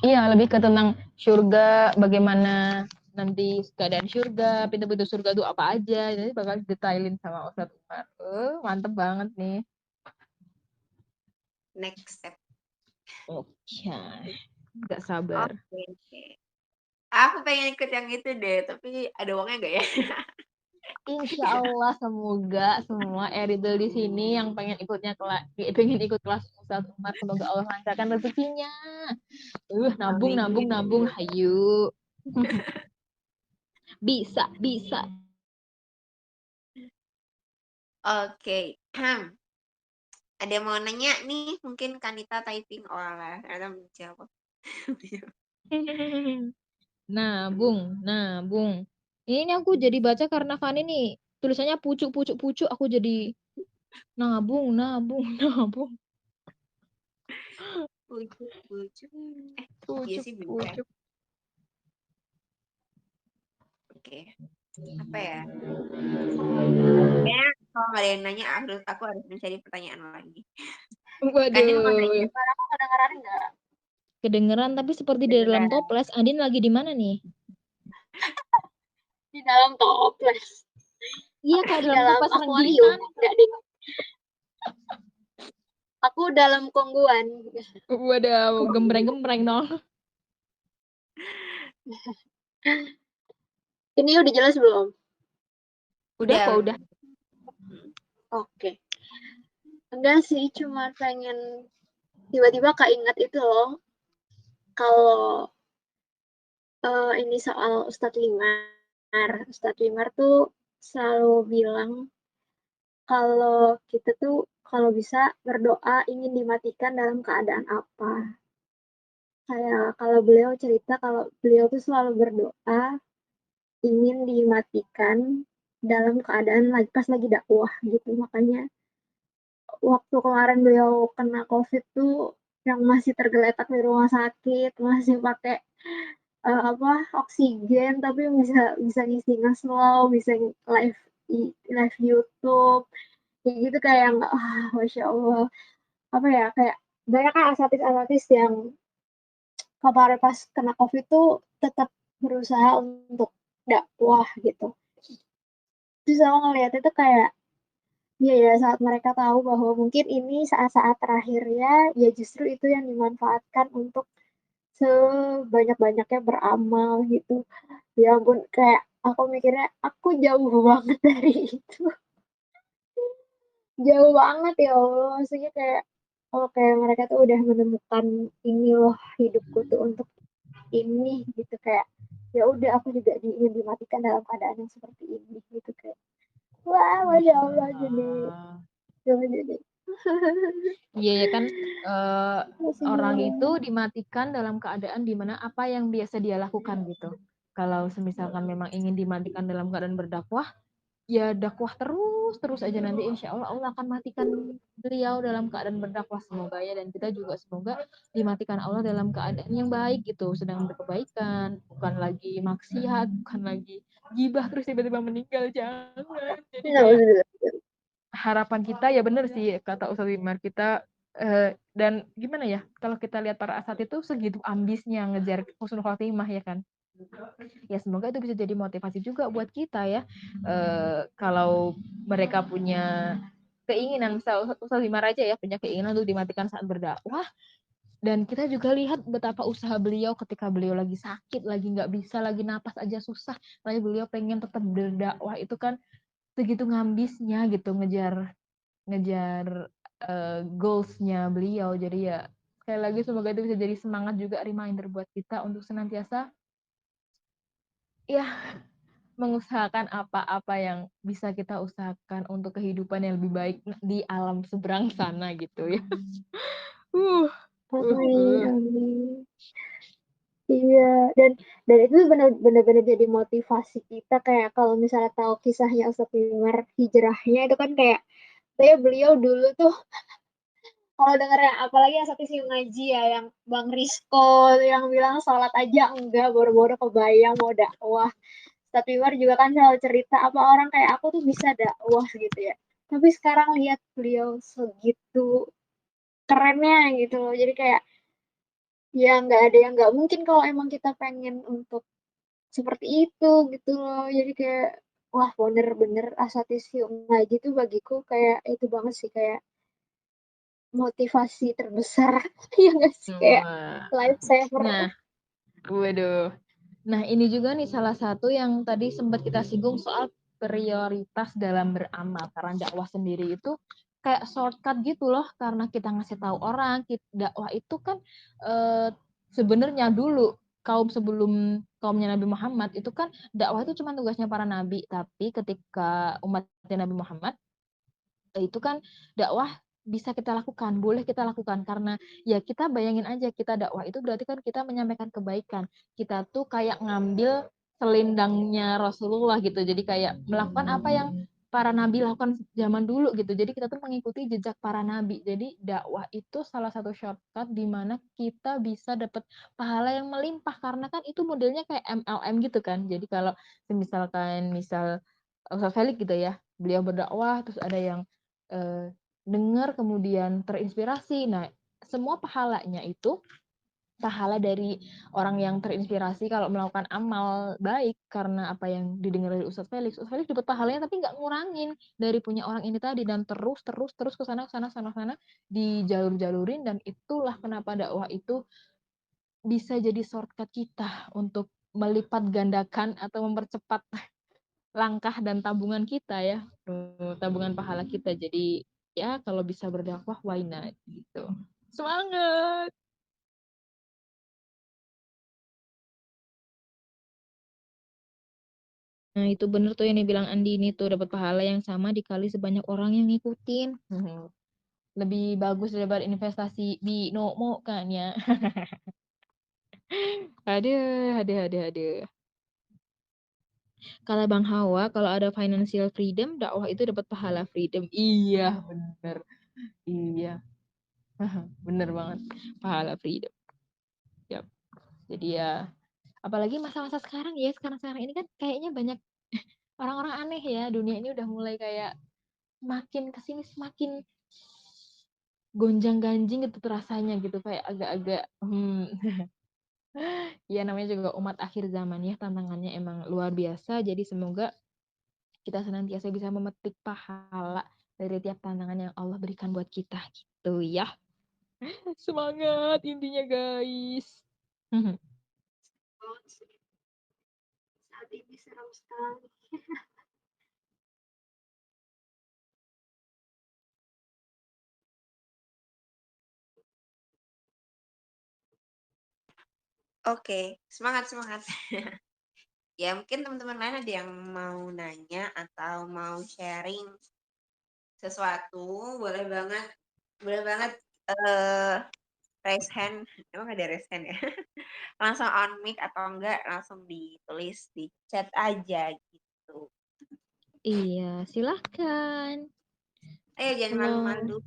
Iya, lebih ke tentang surga, bagaimana nanti keadaan surga, pintu-pintu surga itu apa aja. Jadi bakal detailin sama Ustadz Umar. Mantep banget nih. Next step. Oke, nggak sabar. Oke, oke. Aku pengen ikut yang itu deh, tapi ada uangnya nggak ya? Insya Allah semoga semua Eridel di sini yang pengen ikut kelas Ustadz Umar, semoga Allah lancarkan rezekinya. Nabung, Amin. nabung, nabung, hayu. Bisa, bisa. Oke. Ada yang mau nanya nih, mungkin Kanita typing olah atau menjawab. Nabung, nabung. Ini aku jadi baca karena Fani nih tulisannya pucuk, pucuk, pucuk. Aku jadi nabung, nabung, nabung. Pucuk, pucuk. Iya Pucuk, sih bisa. pucuk. Oke. Apa ya? Kayaknya kalau nggak ada yang nanya, aku harus mencari pertanyaan lagi. Andin mau Waduh, nanya. Suara aku kedengeran nggak? kedengeran tapi seperti di dalam Kedengeran. toples. Andin lagi di mana nih? Di dalam toples. Iya, kayak Di dalam dalam toples akuarium. rengginang. Nggak ding. Aku dalam kongguan. Waduh, gembreng-gembreng dong. Ini udah jelas belum? Udah kok, Udah. udah. Oke. Enggak sih, cuma pengen tiba-tiba keinget itu loh. Kalau ini soal Ustadz Limar. Ustadz Limar tuh selalu bilang kalau kita tuh kalau bisa berdoa ingin dimatikan dalam keadaan apa. Kayak kalau beliau cerita kalau beliau tuh selalu berdoa ingin dimatikan dalam keadaan pas lagi dakwah gitu. Makanya waktu kemarin beliau kena COVID tuh yang masih tergeletak di rumah sakit, masih pakai apa oksigen tapi bisa bisa ngisi nge-slow, bisa live live YouTube kayak gitu, kayak nggak masya Allah, apa ya, kayak banyak kan artis-artis yang kemarin pas kena COVID tuh tetap berusaha untuk dakwah gitu. Terus aku ngeliat itu kayak iya ya, saat mereka tahu bahwa mungkin ini saat-saat terakhirnya, ya justru itu yang dimanfaatkan untuk sebanyak-banyaknya beramal gitu. Ya ampun, kayak aku mikirnya aku jauh banget dari itu. Jauh banget ya Allah, maksudnya kayak oh kayak mereka tuh udah menemukan ini loh, hidupku tuh untuk ini gitu, kayak ya udah aku juga ingin dimatikan dalam keadaan yang seperti ini gitu, kayak wah masya Allah, jadi Iya ya kan, masih orang gimana. itu dimatikan dalam keadaan dimana apa yang biasa dia lakukan gitu. Kalau semisalkan memang ingin dimatikan dalam keadaan berdakwah, ya dakwah terus aja, nanti insya Allah Allah akan matikan beliau dalam keadaan berdakwah, semoga ya, dan kita juga semoga dimatikan Allah dalam keadaan yang baik gitu, sedang berkebaikan, bukan lagi maksiat, bukan lagi gibah terus tiba-tiba meninggal, jangan. Jadi kayak harapan kita ya bener sih kata Ustadz Wimar, kita dan gimana ya, kalau kita lihat para asat itu segitu ambisnya ngejar husnul khotimah ya kan, ya semoga itu bisa jadi motivasi juga buat kita ya. Kalau mereka punya keinginan, misal Ustadz Wimar aja ya punya keinginan untuk dimatikan saat berdakwah, dan kita juga lihat betapa usaha beliau ketika beliau lagi sakit, lagi nggak bisa, lagi napas aja susah, tapi beliau pengen tetap berdakwah, itu kan segitu ngambisnya gitu, ngejar goals-nya beliau. Jadi ya sekali lagi semoga itu bisa jadi semangat juga, reminder buat kita untuk senantiasa ya mengusahakan apa-apa yang bisa kita usahakan untuk kehidupan yang lebih baik di alam seberang sana gitu ya. Amin, amin. Iya, dan itu benar-benar jadi motivasi kita, kayak kalau misalnya tahu kisahnya Ustadz Umar hijrahnya itu kan kayak saya beliau dulu tuh kalau denger ya, apalagi yang satu sih ngaji ya, yang Bang Rizko yang bilang sholat aja enggak, boro-boro kebayang mau dakwah. Ustadz Umar juga kan selalu cerita apa orang kayak aku tuh bisa dakwah gitu ya. Tapi sekarang lihat beliau segitu kerennya gitu loh. Jadi kayak ya nggak ada yang nggak mungkin kalau emang kita pengen untuk seperti itu gitu loh. Jadi kayak wah bener-bener Asatidz ngaji tuh bagiku kayak itu banget sih, kayak motivasi terbesar ya nggak sih, kayak life saver. Nah, waduh. Nah, ini juga nih salah satu yang tadi sempat kita singgung soal prioritas dalam beramal. Karena dakwah sendiri itu kayak shortcut gitu loh, karena kita ngasih tahu orang, dakwah itu kan sebenarnya dulu sebelum kaumnya Nabi Muhammad itu kan dakwah itu cuma tugasnya para nabi, tapi ketika umatnya Nabi Muhammad itu kan dakwah bisa kita lakukan, boleh kita lakukan, karena ya kita bayangin aja, kita dakwah itu berarti kan kita menyampaikan kebaikan, kita tuh kayak ngambil selendangnya Rasulullah gitu, jadi kayak melakukan apa yang para nabi lakukan zaman dulu gitu, jadi kita tuh mengikuti jejak para nabi. Jadi dakwah itu salah satu shortcut di mana kita bisa dapat pahala yang melimpah, karena kan itu modelnya kayak MLM gitu kan. Jadi kalau misal Ustaz Felix gitu ya, beliau berdakwah terus ada yang dengar kemudian terinspirasi. Nah, semua pahalanya itu pahala dari orang yang terinspirasi kalau melakukan amal baik karena apa yang didengar dari Ustadz Felix. Ustadz Felix dapat pahalanya tapi nggak ngurangin dari punya orang ini tadi, dan terus ke sana dijalur-jalurin, dan itulah kenapa dakwah itu bisa jadi shortcut kita untuk melipat gandakan atau mempercepat langkah dan tabungan kita ya, tabungan pahala kita. Jadi ya kalau bisa berdakwah, why not gitu. Semangat. Nah, itu bener tuh yang dibilang Andi, ini tuh dapat pahala yang sama dikali sebanyak orang yang ngikutin. Lebih bagus daripada investasi di Nomo kan ya. Aduh. Kalau Bang Hawa, kalau ada financial freedom, dakwah itu dapat pahala freedom. Iya, bener. Iya. Bener banget. Pahala freedom. Yap. Jadi ya, apalagi masa-masa sekarang ya, sekarang ini kan kayaknya banyak orang-orang aneh ya. Dunia ini udah mulai kayak makin kesini semakin gonjang-ganjing gitu rasanya gitu, kayak agak-agak ya namanya juga umat akhir zaman ya, tantangannya emang luar biasa. Jadi semoga kita senantiasa bisa memetik pahala dari tiap tantangan yang Allah berikan buat kita gitu ya. Semangat intinya guys. Saat ini seram sekali. Oke, semangat. Ya mungkin teman-teman lain ada yang mau nanya atau mau sharing sesuatu, boleh banget raise hand. Emang ada raise hand ya? Langsung on mic atau enggak langsung ditulis di chat aja gitu. Iya, silahkan. Ayo jangan malu-malu.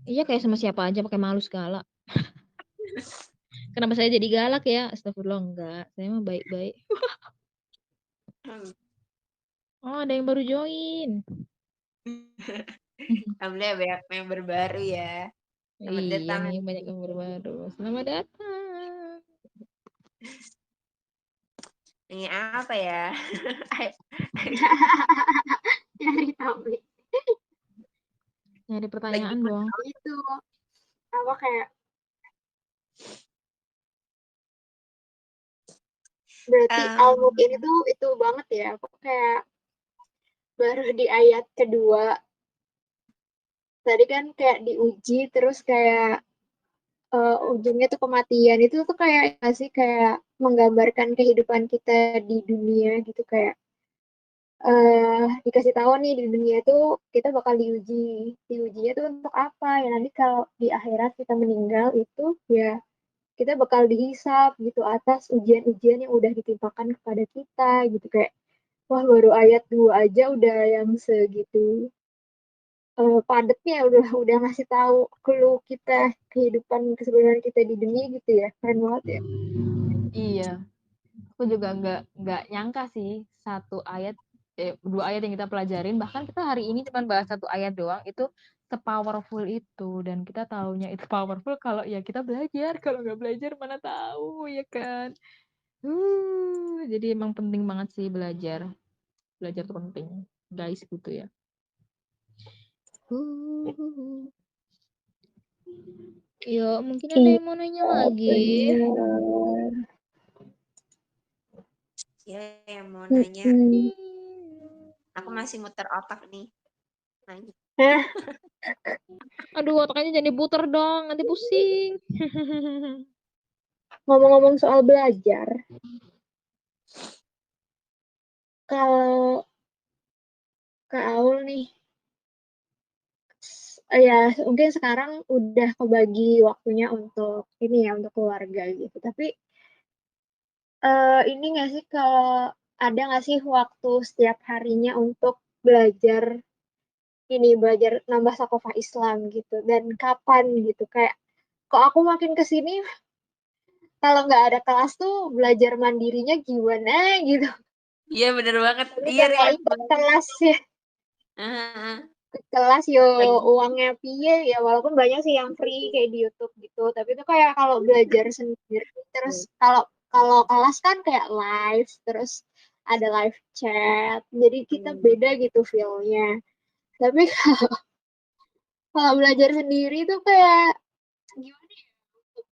Iya, kayak sama siapa aja pakai malu segala. Kenapa saya jadi galak ya? Astagfirullah, enggak. Saya mah baik-baik. Oh, ada yang baru join. Alhamdulillah banyak member baru ya. Selamat Iya datang. nih, banyak yang baru. Selamat datang. Ini apa ya? Nyari topik Nyari pertanyaan dong. itu apa kayak berarti Al-Mulk ini tuh itu banget ya, aku kayak baru di ayat kedua tadi kan kayak diuji terus kayak ujungnya tuh kematian, itu tuh kayak sih kayak menggambarkan kehidupan kita di dunia gitu, kayak dikasih tahu nih di dunia tuh kita bakal diujinya tuh untuk apa ya, nanti kalau di akhirat kita meninggal itu ya kita bakal dihisap gitu atas ujian-ujian yang udah ditimpakan kepada kita gitu. Kayak wah, baru ayat 2 aja udah yang segitu padatnya, udah ngasih tahu clue kita kehidupan keseluruhan kita di dunia gitu ya. Keren banget ya. Iya. Aku juga nggak nyangka sih dua ayat yang kita pelajarin, bahkan kita hari ini cuma bahas satu ayat doang, itu sepowerful itu, dan kita taunya itu powerful kalau ya kita belajar, kalau nggak belajar mana tahu ya kan. Jadi emang penting banget sih belajar tuh penting guys gitu ya. Yo, mungkin ada yang mau nanya lagi. Ya yang mau nanya. Aku masih muter otak nih. Nanya. Aduh, otaknya jangan diputer dong, nanti pusing. Ngomong-ngomong soal belajar, kalau Kak Aul nih, ya mungkin sekarang udah kebagi waktunya untuk ini ya, untuk keluarga gitu. Tapi ini nggak sih, kalau ada nggak sih waktu setiap harinya untuk belajar nambah sakofah Islam gitu, dan kapan gitu, kayak kok aku makin kesini kalau nggak ada kelas tuh belajar mandirinya gimana gitu. Iya bener banget. Tapi Iya kalau ikut kelas ya ikut kelas yo Lagi uangnya piye ya, walaupun banyak sih yang free kayak di YouTube gitu, tapi itu kayak kalau belajar sendiri terus kalau kalau kelas kan kayak live terus ada live chat, jadi kita beda gitu feel-nya. Tapi kalau belajar sendiri tuh kayak gimana ya, kayak aneh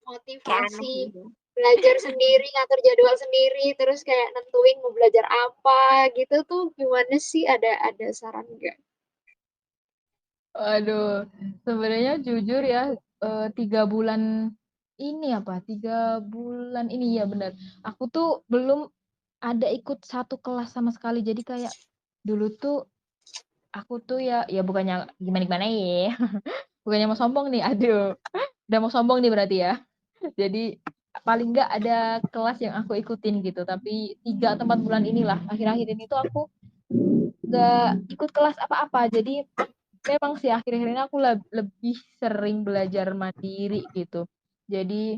motivasi gitu. belajar sendiri, ngatur jadwal sendiri, terus kayak nentuin mau belajar apa gitu tuh gimana sih, ada saran nggak? Waduh, sebenarnya jujur ya, 3 bulan ini apa, 3 bulan ini ya benar. Aku tuh belum ada ikut satu kelas sama sekali. Jadi kayak dulu tuh aku tuh ya bukannya gimana-gimana ya. Bukannya mau sombong nih, aduh. Udah mau sombong nih berarti ya. Jadi paling nggak ada kelas yang aku ikutin gitu. Tapi 3 atau 4 bulan inilah, akhir-akhir ini tuh aku nggak ikut kelas apa-apa. Jadi memang sih akhir-akhir ini aku lebih sering belajar mandiri gitu. Jadi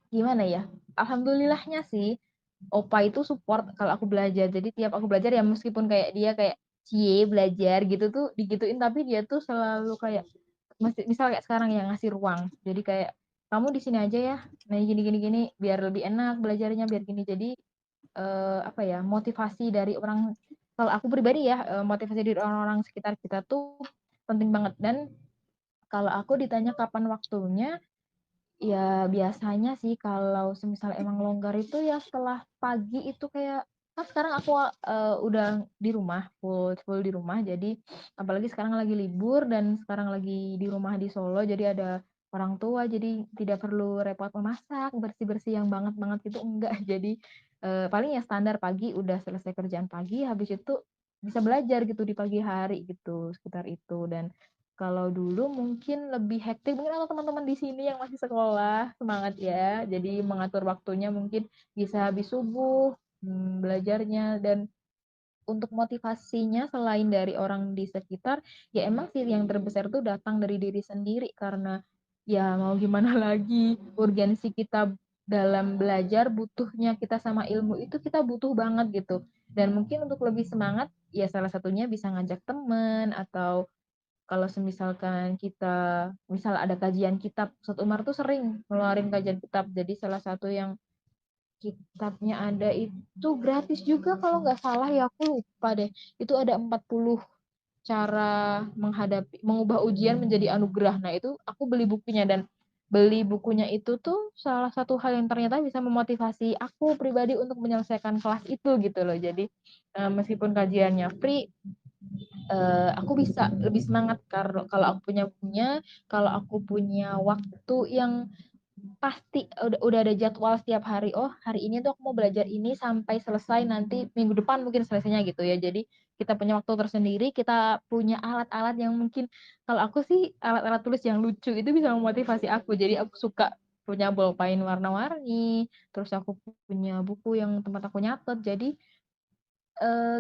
gimana ya? Alhamdulillahnya sih Opa itu support kalau aku belajar. Jadi tiap aku belajar ya meskipun kayak dia kayak cie belajar gitu tuh digituin, tapi dia tuh selalu kayak misal kayak sekarang yang ngasih ruang. Jadi kayak kamu di sini aja ya. Nah, gini gini gini biar lebih enak belajarnya biar gini. Jadi apa ya, motivasi dari orang, kalau aku pribadi ya, motivasi dari orang-orang sekitar kita tuh penting banget. Dan kalau aku ditanya kapan waktunya, ya biasanya sih kalau semisal emang longgar itu ya setelah pagi itu kayak kan sekarang aku udah di rumah full full di rumah, jadi apalagi sekarang lagi libur dan sekarang lagi di rumah di Solo, jadi ada orang tua jadi tidak perlu repot memasak bersih-bersih yang banget banget gitu enggak. Jadi paling ya standar pagi udah selesai kerjaan pagi, habis itu bisa belajar gitu di pagi hari gitu sekitar itu. Dan kalau dulu mungkin lebih hektik, mungkin atau teman-teman di sini yang masih sekolah, semangat ya. Jadi mengatur waktunya mungkin bisa habis subuh belajarnya. Dan untuk motivasinya selain dari orang di sekitar, ya emang sih yang terbesar tuh datang dari diri sendiri karena ya mau gimana lagi, urgensi kita dalam belajar, butuhnya kita sama ilmu itu kita butuh banget gitu. Dan mungkin untuk lebih semangat, ya salah satunya bisa ngajak temen atau kalau semisalkan kita misal ada kajian kitab, Ustadz Umar tuh sering ngeluarin kajian kitab. Jadi salah satu yang kitabnya ada itu gratis juga kalau nggak salah ya, aku lupa deh. Itu ada 40 cara mengubah ujian menjadi anugerah. Nah, itu aku beli bukunya, dan beli bukunya itu tuh salah satu hal yang ternyata bisa memotivasi aku pribadi untuk menyelesaikan kelas itu gitu loh. Jadi meskipun kajiannya free, aku bisa lebih semangat kalau aku kalau aku punya waktu yang pasti udah ada jadwal setiap hari. Oh, hari ini tuh aku mau belajar ini sampai selesai, nanti minggu depan mungkin selesainya gitu ya. Jadi kita punya waktu tersendiri, kita punya alat-alat yang mungkin kalau aku sih alat-alat tulis yang lucu itu bisa memotivasi aku. Jadi aku suka punya bolpen warna-warni, terus aku punya buku yang tempat aku nyatet. Jadi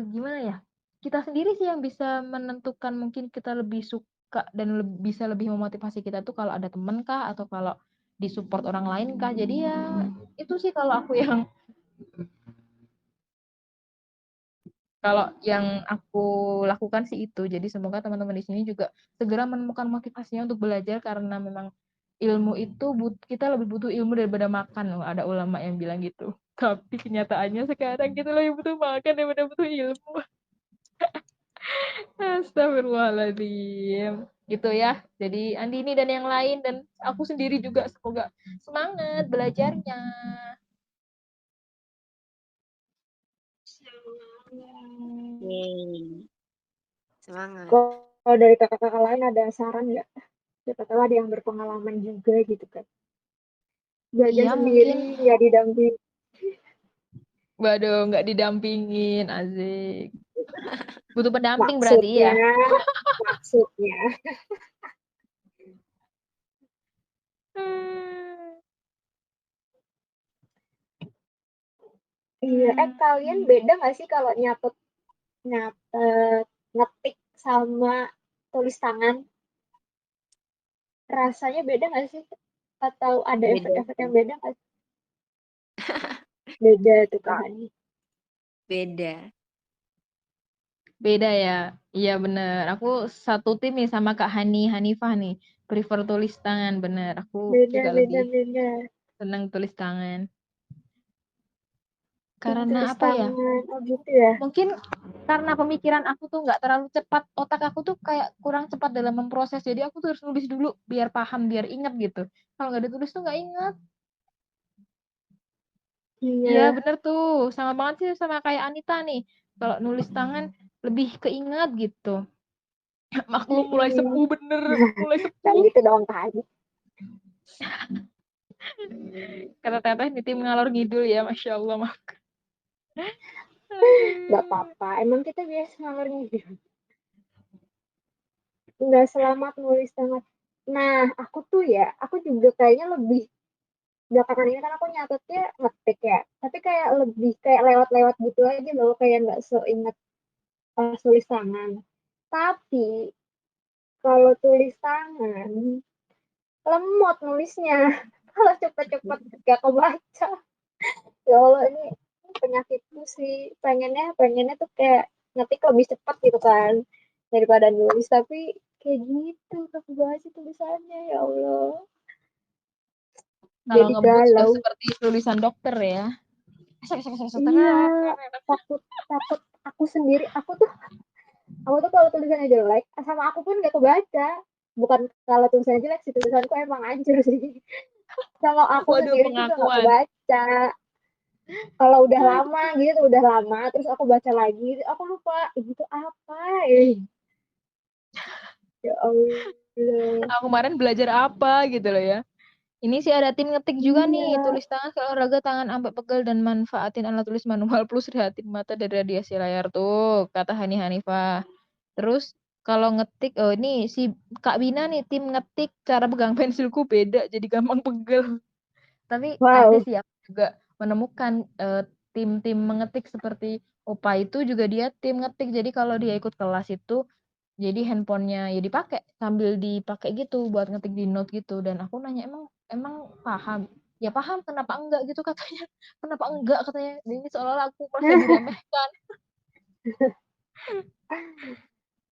gimana ya, kita sendiri sih yang bisa menentukan mungkin kita lebih suka dan bisa lebih memotivasi kita tuh kalau ada temen kah atau kalau disupport orang lain kah. Jadi ya itu sih kalau yang aku lakukan sih itu. Jadi semoga teman-teman di sini juga segera menemukan motivasinya untuk belajar karena memang ilmu itu kita lebih butuh ilmu daripada makan. Ada ulama yang bilang gitu. Tapi kenyataannya sekarang kita lebih butuh makan daripada butuh ilmu. Astagfirullahaladzim. Gitu ya. Jadi Andini dan yang lain dan aku sendiri juga semoga semangat belajarnya. Yeay. Semangat. Kalau dari kakak-kakak lain ada saran nggak? Siapa tahu ada yang berpengalaman juga gitu kan. Belajar Iya sendiri, mungkin, nggak didamping. waduh nggak didampingin, asik. Butuh pendamping berarti Maksudnya, ya. maksudnya. Iya, kalian beda nggak sih kalau nyatet, nyatet, ngetik sama tulis tangan? Rasanya beda nggak sih? Atau ada Beda efek-efek sih. yang beda nggak sih? Beda tuh Kak, Kak Hani. beda. Beda ya. Iya bener. Aku satu tim nih sama Kak Hanifah nih. Prefer tulis tangan, bener. Aku Beda, juga beda, lebih beda. senang tulis tangan. Tim Karena tulis apa ya? tangan, oh gitu ya. Mungkin karena pemikiran aku tuh nggak terlalu cepat. Otak aku tuh kayak kurang cepat dalam memproses. Jadi aku tuh harus nulis dulu biar paham, biar ingat gitu. Kalau nggak ditulis tuh nggak ingat. Iya Iya. bener tuh. Sama banget sih sama kayak Anita nih. Kalau nulis tangan lebih keingat gitu. Maklum mulai Mm-mm. sepuh bener. Mulai Dan sepuh. gitu dong Kak. Kata teteh ini tim ngalor ngidul ya. Masya Allah. Gak Aduh. apa-apa, emang kita biasa ngalor ngidul. Nggak selamat nulis tangan. Nah, aku juga kayaknya lebih belakangan ini kan aku nyatetnya ngetik ya. Tapi kayak lebih kayak lewat-lewat gitu aja loh, kayak nggak seinget pas tulis tangan. Tapi kalau tulis tangan, lemot nulisnya. Kalau cepet-cepet gak kebaca. Ya Allah, ini penyakitku sih. Pengennya tuh kayak ngetik lebih cepat gitu kan daripada nulis, tapi kayak gitu gak kebaca tulisannya, ya Allah. Kalau Jadi ngebut sudah galau. seperti tulisan dokter ya. Iya, takut takut aku tuh kalau tulisannya jelek sama aku pun gak kebaca. Bukan kalau tulisannya jelek sih, tulisanku emang hancur sih. Sama aku Waduh, sendiri juga gak pengakuan. kebaca. Kalau udah lama gitu, udah lama terus aku baca lagi, aku lupa itu tuh apa. Ya Allah. Aku kemarin belajar apa gitu loh ya. Ini sih ada tim ngetik juga nih. Iya. Tulis tangan ke olahraga tangan sampai pegel dan manfaatin alat tulis manual plus rehatin mata dari radiasi layar tuh, kata Hanifah. Terus kalau ngetik, oh ini si Kak Bina nih tim ngetik cara pegang pensilku beda jadi gampang pegel. Tapi ada Wow. sih aku juga menemukan tim-tim mengetik seperti Opa itu juga dia tim ngetik. Jadi kalau dia ikut kelas itu jadi handphonenya ya dipakai sambil dipakai gitu buat ngetik di note gitu. Dan aku nanya emang emang paham? Ya paham, kenapa enggak gitu katanya. Kenapa enggak katanya. Ini seolah-olah aku merasa diremehkan.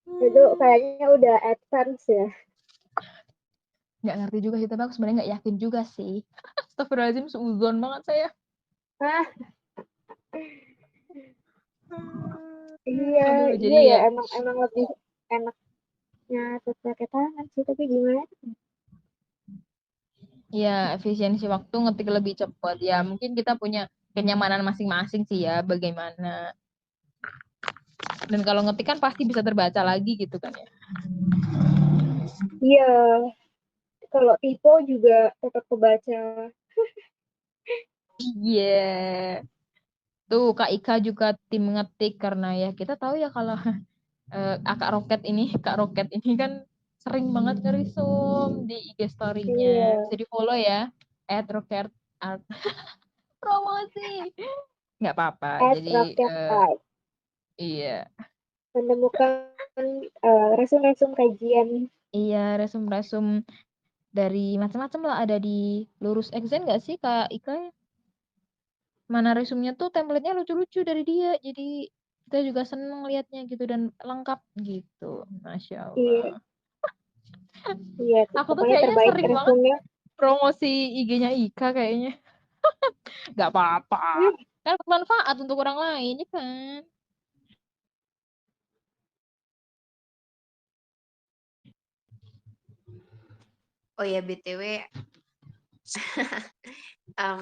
Itu Hmm. kayaknya udah advance ya. Nggak ngerti juga sih, tapi aku sebenarnya nggak yakin juga sih. Astagfirullahaladzim, seuzon banget saya. Ah, iya, Aduh, jadi iya ya, ya, emang lebih enaknya tuh pakai tangan sih, tapi gimana? ya efisiensi waktu ngetik lebih cepat. Ya mungkin kita punya kenyamanan masing-masing sih ya, bagaimana. Dan kalau ngetik kan pasti bisa terbaca lagi gitu kan ya. Iya, kalau typo juga tetap kebaca. Iya. Tuh Kak Ika juga tim ngetik karena ya kita tahu ya kalau Kak Roket ini kan sering banget ngerisum di IG story-nya. Iya, Bisa di follow ya, @roket art promosi. Nggak apa-apa. at Jadi Rocket Art iya, menemukan resum-resum kajian. iya resum-resum dari macam-macam lah ada di Lurus Exen nggak sih Kak Ika? Mana resumnya tuh template-nya lucu-lucu dari dia. Jadi kita juga seneng liatnya gitu dan lengkap gitu. Masya Allah. Iya, iya, Aku tuh pokoknya kayaknya terbaik sering banget resumnya. promosi IG-nya Ika kayaknya. Nggak apa-apa. Hmm, Kan bermanfaat untuk orang lain ya kan. Oh ya BTW, em,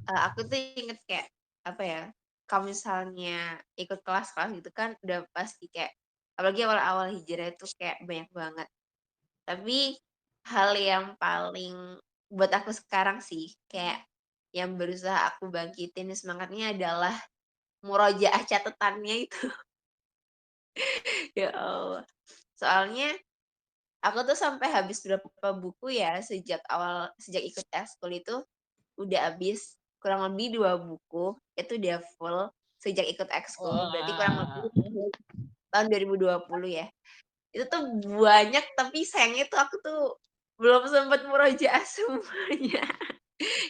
aku tuh inget kayak apa ya? Kalau misalnya ikut kelas-kelas gitu kan udah pasti kayak apalagi awal-awal hijrah itu kayak banyak banget. Tapi hal yang paling buat aku sekarang sih kayak yang berusaha aku bangkitin semangatnya adalah murojaah catatannya itu. Ya Allah. Soalnya aku tuh sampai habis berapa buku ya sejak ikut ekskul itu udah habis kurang lebih 2 buku itu udah full sejak ikut ekskul berarti kurang Wah. lebih tahun 2020 ya. Itu tuh banyak tapi sayangnya tuh aku tuh belum sempat murojaah semuanya.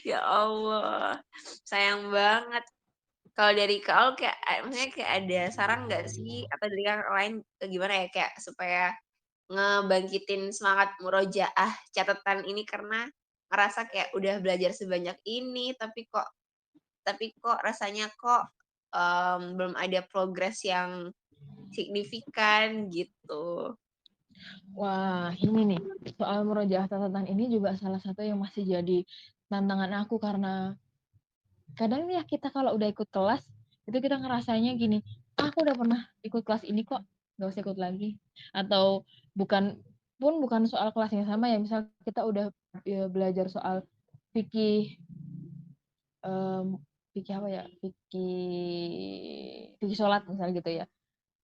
Ya Allah, sayang banget. Kalau dari Kak kayak maksudnya kayak ada saran nggak sih atau dari Kakak lain gimana ya kayak supaya ngebangkitin semangat murojaah catatan ini karena ngerasa kayak udah belajar sebanyak ini tapi kok rasanya kok, belum ada progres yang signifikan gitu. Wah, ini nih, soal murojaah catatan ini juga salah satu yang masih jadi tantangan aku karena kadang ya kita kalau udah ikut kelas itu kita ngerasanya gini, aku udah pernah ikut kelas ini kok, nggak usah ikut lagi. Atau bukan soal kelas yang sama ya, misal kita udah belajar soal fikih fikih apa ya, fikih sholat misalnya gitu ya,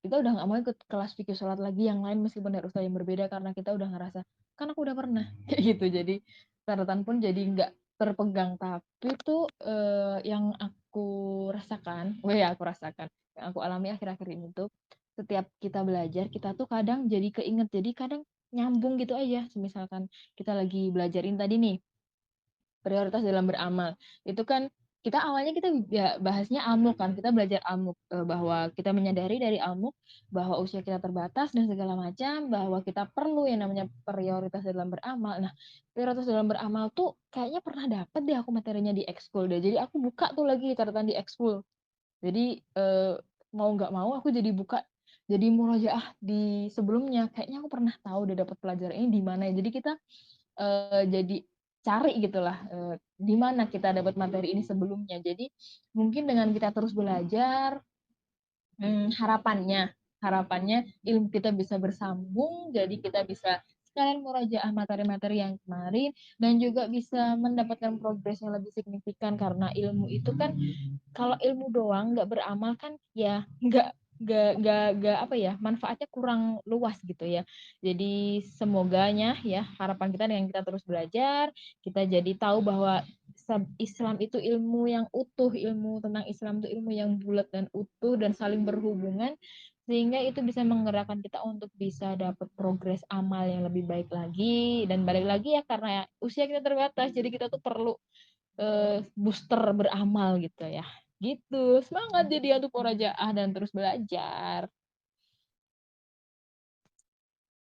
kita udah nggak mau ikut kelas fikih sholat lagi yang lain meskipun dari ustaz yang berbeda karena kita udah ngerasa kan aku udah pernah kayak gitu. Jadi catatan pun jadi nggak terpegang. Tapi tuh yang aku rasakan, yang aku alami akhir-akhir ini tuh setiap kita belajar kita tuh kadang jadi keinget, jadi kadang nyambung gitu aja. Misalkan kita lagi belajarin tadi nih prioritas dalam beramal, itu kan kita awalnya kita ya bahasnya amuk kan, kita belajar amuk, bahwa kita menyadari dari amuk bahwa usia kita terbatas dan segala macam, bahwa kita perlu yang namanya prioritas dalam beramal. Nah, prioritas dalam beramal tuh kayaknya pernah dapet deh aku materinya di ekskul deh, jadi aku buka tuh lagi catatan di ekskul. Jadi mau nggak mau aku jadi buka, jadi murojaah di sebelumnya, kayaknya aku pernah tahu udah dapat pelajaran ini di mana ya. Jadi kita jadi cari gitulah di mana kita dapat materi ini sebelumnya. Jadi mungkin dengan kita terus belajar, harapannya ilmu kita bisa bersambung, jadi kita bisa sekalian murojaah materi-materi yang kemarin dan juga bisa mendapatkan progres yang lebih signifikan karena ilmu itu kan kalau ilmu doang nggak beramal kan ya nggak apa ya, manfaatnya kurang luas gitu ya. Jadi semoganya ya harapan kita dengan kita terus belajar kita jadi tahu bahwa Islam itu ilmu yang utuh, ilmu tentang Islam itu ilmu yang bulat dan utuh dan saling berhubungan sehingga itu bisa menggerakkan kita untuk bisa dapat progres amal yang lebih baik lagi. Dan balik lagi ya karena usia kita terbatas jadi kita tuh perlu booster beramal gitu ya. Gitu. Semangat jadi untuk murojaah dan terus belajar.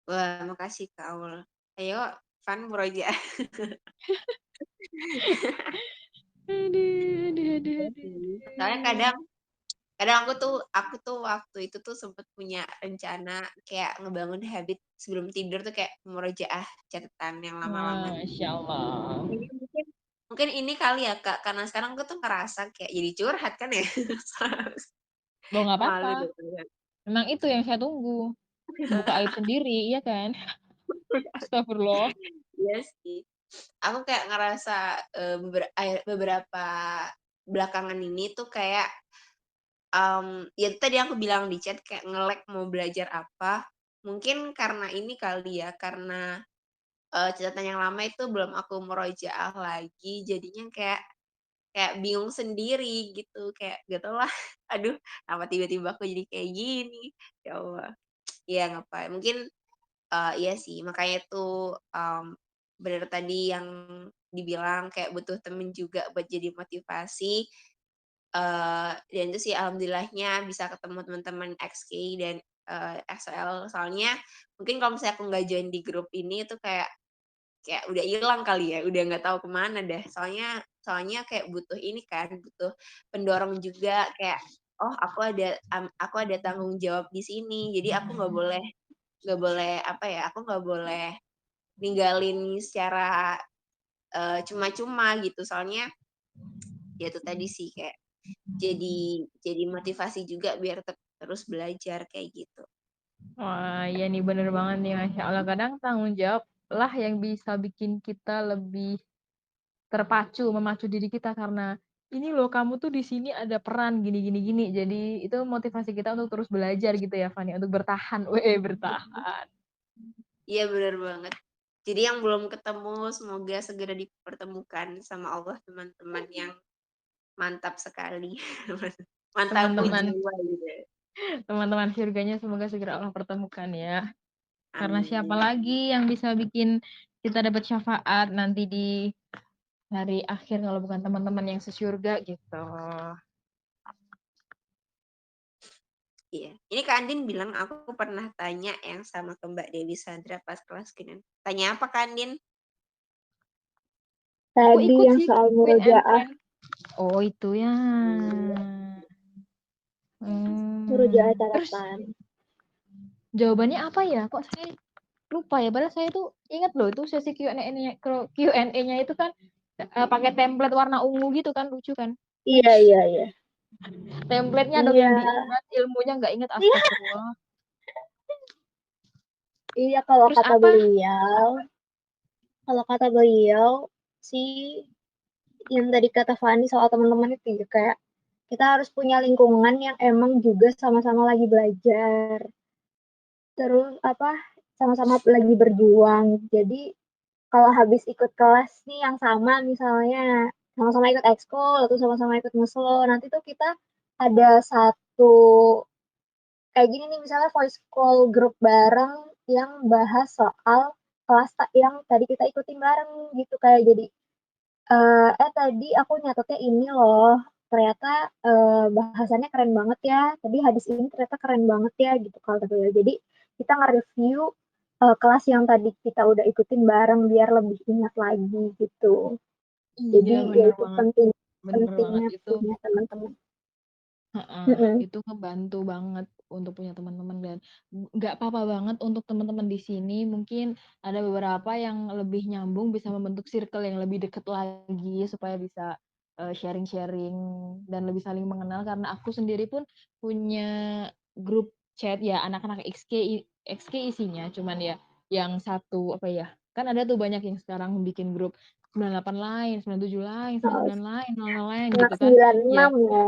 Wah, makasih Kak Aul. Ayo, Van murojaah. Soalnya kadang aku tuh waktu itu tuh sempet punya rencana kayak ngebangun habit sebelum tidur tuh kayak murojaah catatan yang lama-lama. Masya Allah. Jadi mungkin ini kali ya Kak, karena sekarang aku tuh ngerasa kayak jadi curhat kan ya. Loh nggak apa-apa. Malu deh. Memang itu yang saya tunggu. Buka aib sendiri, iya kan? Astagfirullah. Iya sih. Aku kayak ngerasa beberapa belakangan ini tuh kayak ya tadi aku bilang di chat kayak nge-lag mau belajar apa. Mungkin karena ini kali ya, karena catatan yang lama itu belum aku murojaah lagi, jadinya kayak kayak bingung sendiri gitu, kayak gak tau lah, aduh kenapa tiba-tiba aku jadi kayak gini, ya Allah. Ya ngapain, mungkin iya sih makanya tuh, bener tadi yang dibilang kayak butuh temen juga buat jadi motivasi, dan itu sih alhamdulillahnya bisa ketemu teman-teman XK dan, XL. Soalnya mungkin kalau misalnya aku nggak join di grup ini tuh kayak kayak udah hilang kali ya, udah nggak tahu kemana deh. Soalnya soalnya kayak butuh ini kan, butuh pendorong juga kayak, "Oh aku ada tanggung jawab di sini, jadi aku nggak boleh apa ya, aku nggak boleh ninggalin secara, cuma-cuma," gitu. Soalnya ya itu tadi sih kayak jadi motivasi juga biar terus belajar kayak gitu. Wah, iya nih bener banget nih Masya Allah. Kadang tanggung jawab lah yang bisa bikin kita lebih terpacu, memacu diri kita karena ini loh kamu tuh di sini ada peran gini gini gini. Jadi itu motivasi kita untuk terus belajar gitu ya Fani, untuk bertahan. Bertahan. Iya bener banget. Jadi yang belum ketemu semoga segera dipertemukan sama Allah teman-teman yang mantap sekali. Mantapku Teman-teman jiwa gitu ya. teman-teman surganya semoga segera Allah pertemukan ya. Karena siapa Amin. lagi yang bisa bikin kita dapat syafaat nanti di hari akhir kalau bukan teman-teman yang sesurga gitu. Iya. Ini Kak Andin bilang aku pernah tanya yang sama ke Mbak Dewi Sandra pas kelas Queen. Tanya apa Kak Andin? Aku Tadi ikut yang sih soal Queen and murojaah, Friend. Oh itu ya. murojaah Terus catatan. jawabannya apa ya? Kok saya lupa ya? Padahal saya tuh ingat loh itu sesi Q&A-nya itu kan pakai template warna ungu gitu kan, lucu kan? Iya, iya, iya. Templatenya dong Iya, yang diingat, ilmunya nggak ingat, astagfirullah. iya Terus apa? kalau kata beliau sih yang tadi kata Fani soal teman-teman itu ya, kayak kita harus punya lingkungan yang emang juga sama-sama lagi belajar. Terus apa? Sama-sama lagi berjuang. Jadi kalau habis ikut kelas nih yang sama misalnya sama-sama ikut ekskul atau sama-sama ikut ngeslo, nanti tuh kita ada satu kayak gini nih misalnya voice call grup bareng yang bahas soal kelas yang tadi kita ikutin bareng gitu kayak jadi tadi aku nyatetnya ini loh ternyata bahasannya keren banget ya tadi hadis ini ternyata keren banget ya gitu kalau gitu ya jadi kita nge-review kelas yang tadi kita udah ikutin bareng biar lebih ingat lagi gitu Iya jadi ya bener itu banget, bener banget pentingnya itu. punya teman-teman. Heeh, Mm-mm. itu ngebantu banget untuk punya teman-teman dan nggak apa-apa banget untuk teman-teman di sini. Mungkin ada beberapa yang lebih nyambung bisa membentuk circle yang lebih dekat lagi supaya bisa sharing-sharing dan lebih saling mengenal. Karena aku sendiri pun punya grup chat ya anak-anak XK isinya, cuman ya yang satu apa ya? Kan ada tuh banyak yang sekarang bikin grup 98 lain, 97 lain, Oh, 99 lain, 00 lain anak gitu kan. Ya 96 ya.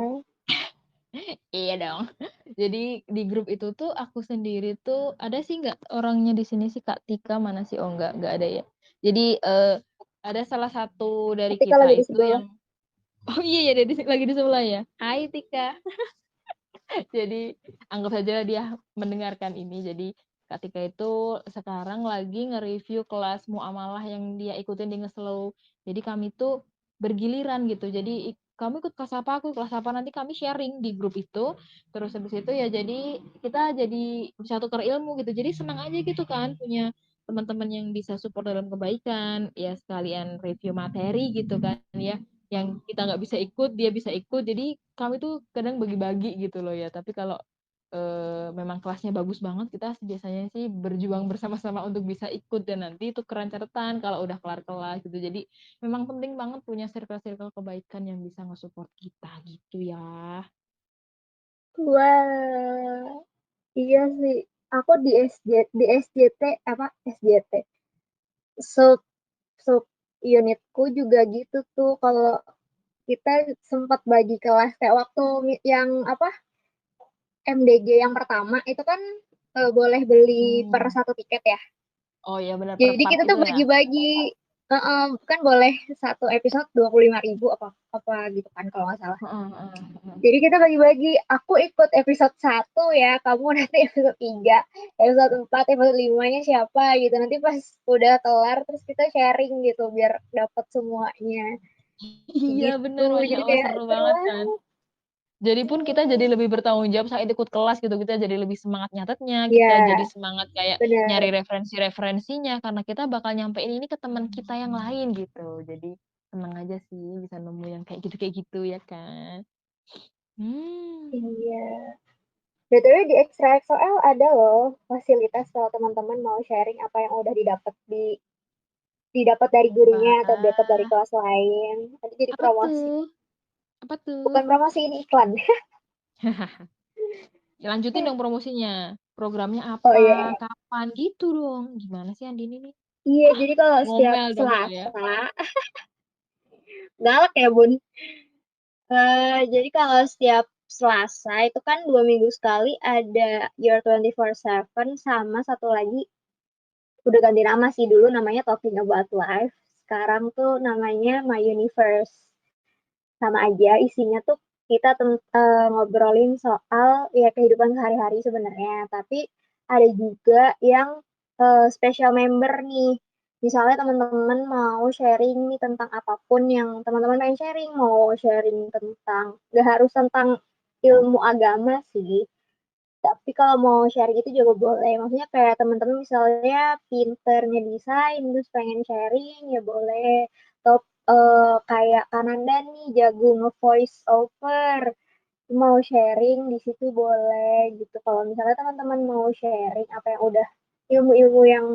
iya dong. Jadi di grup itu tuh aku sendiri tuh ada sih nggak orangnya di sini sih Kak Tika mana sih? Oh nggak ada ya. Jadi ada salah satu dari Tapi kalau kita lagi di itu sebelah yang oh iya ya lagi di sebelah ya. Hai Tika. Jadi anggap saja dia mendengarkan ini. Jadi Kak Tika itu sekarang lagi nge-review kelas muamalah yang dia ikutin di Ngeslow. Jadi kami tuh bergiliran gitu. Jadi kamu ikut kelas apa, aku kelas apa, nanti kami sharing di grup itu. Terus habis itu ya jadi kita jadi bisa tukar ilmu gitu. Jadi senang aja gitu kan punya teman-teman yang bisa support dalam kebaikan. Ya sekalian review materi gitu kan ya yang kita nggak bisa ikut dia bisa ikut jadi kami tuh kadang bagi-bagi gitu loh ya tapi kalau memang kelasnya bagus banget kita biasanya sih berjuang bersama-sama untuk bisa ikut dan nanti itu keren catatan kalau udah kelar kelas gitu jadi memang penting banget punya circle-circle kebaikan yang bisa nge-support kita gitu ya. wah iya sih aku di SJT apa SJT sub sub unitku juga gitu tuh kalau kita sempat bagi kelas kayak waktu yang apa MDG yang pertama itu kan boleh beli per Hmm. satu tiket ya. Oh ya benar per Jadi part kita itu tuh ya. bagi-bagi kan boleh satu episode 25.000 apa apa gitu kan kalau nggak salah. Heeh, heeh, heeh. Jadi kita bagi-bagi. Aku ikut episode 1 ya, kamu nanti episode 3, episode 4, episode 5-nya siapa gitu. Nanti pas udah kelar terus kita sharing gitu biar dapat semuanya. Iya Gitu. benar Masya Jadi Allah kayak seru seru banget kan. banget. Jadi pun kita jadi lebih bertanggung jawab saat ikut kelas gitu. Kita jadi lebih semangat nyatetnya, kita Ya, jadi semangat kayak nyari benar. referensi-referensinya karena kita bakal nyampein ini ke teman kita yang lain gitu. Jadi seneng aja sih bisa nemu yang kayak gitu ya kan. Hmm. Iya. BTW di Extra XOL ada loh fasilitas kalau teman-teman mau sharing apa yang udah didapat dari gurunya atau dapat dari Wah, kelas lain. Tadi jadi apa promosi. tuh? Apa tuh? Bukan promosi ini iklan. Lanjutin dong promosinya. Programnya Oh apa? iya. Kapan gitu dong? Gimana sih Andini nih? Iya, Ah, jadi kalau setiap ngomel dong saya. Selasa, galak ya Bun. Jadi kalau setiap Selasa itu kan 2 minggu sekali ada Your 24/7 sama satu lagi udah ganti nama sih dulu namanya Talking About Life. Sekarang tuh namanya My Universe. Sama aja isinya tuh kita ngobrolin soal ya kehidupan sehari-hari sebenarnya. Tapi ada juga yang special member nih. Misalnya teman-teman mau sharing nih tentang apapun yang teman-teman pengen sharing, mau sharing tentang, gak harus tentang ilmu agama sih, Tapi kalau mau sharing itu juga boleh. Maksudnya kayak teman-teman misalnya pinter ngedesain terus pengen sharing ya boleh. Atau kayak Kananda nih jago nge-voice over mau sharing di situ boleh gitu. Kalau misalnya teman-teman mau sharing apa yang udah ilmu-ilmu yang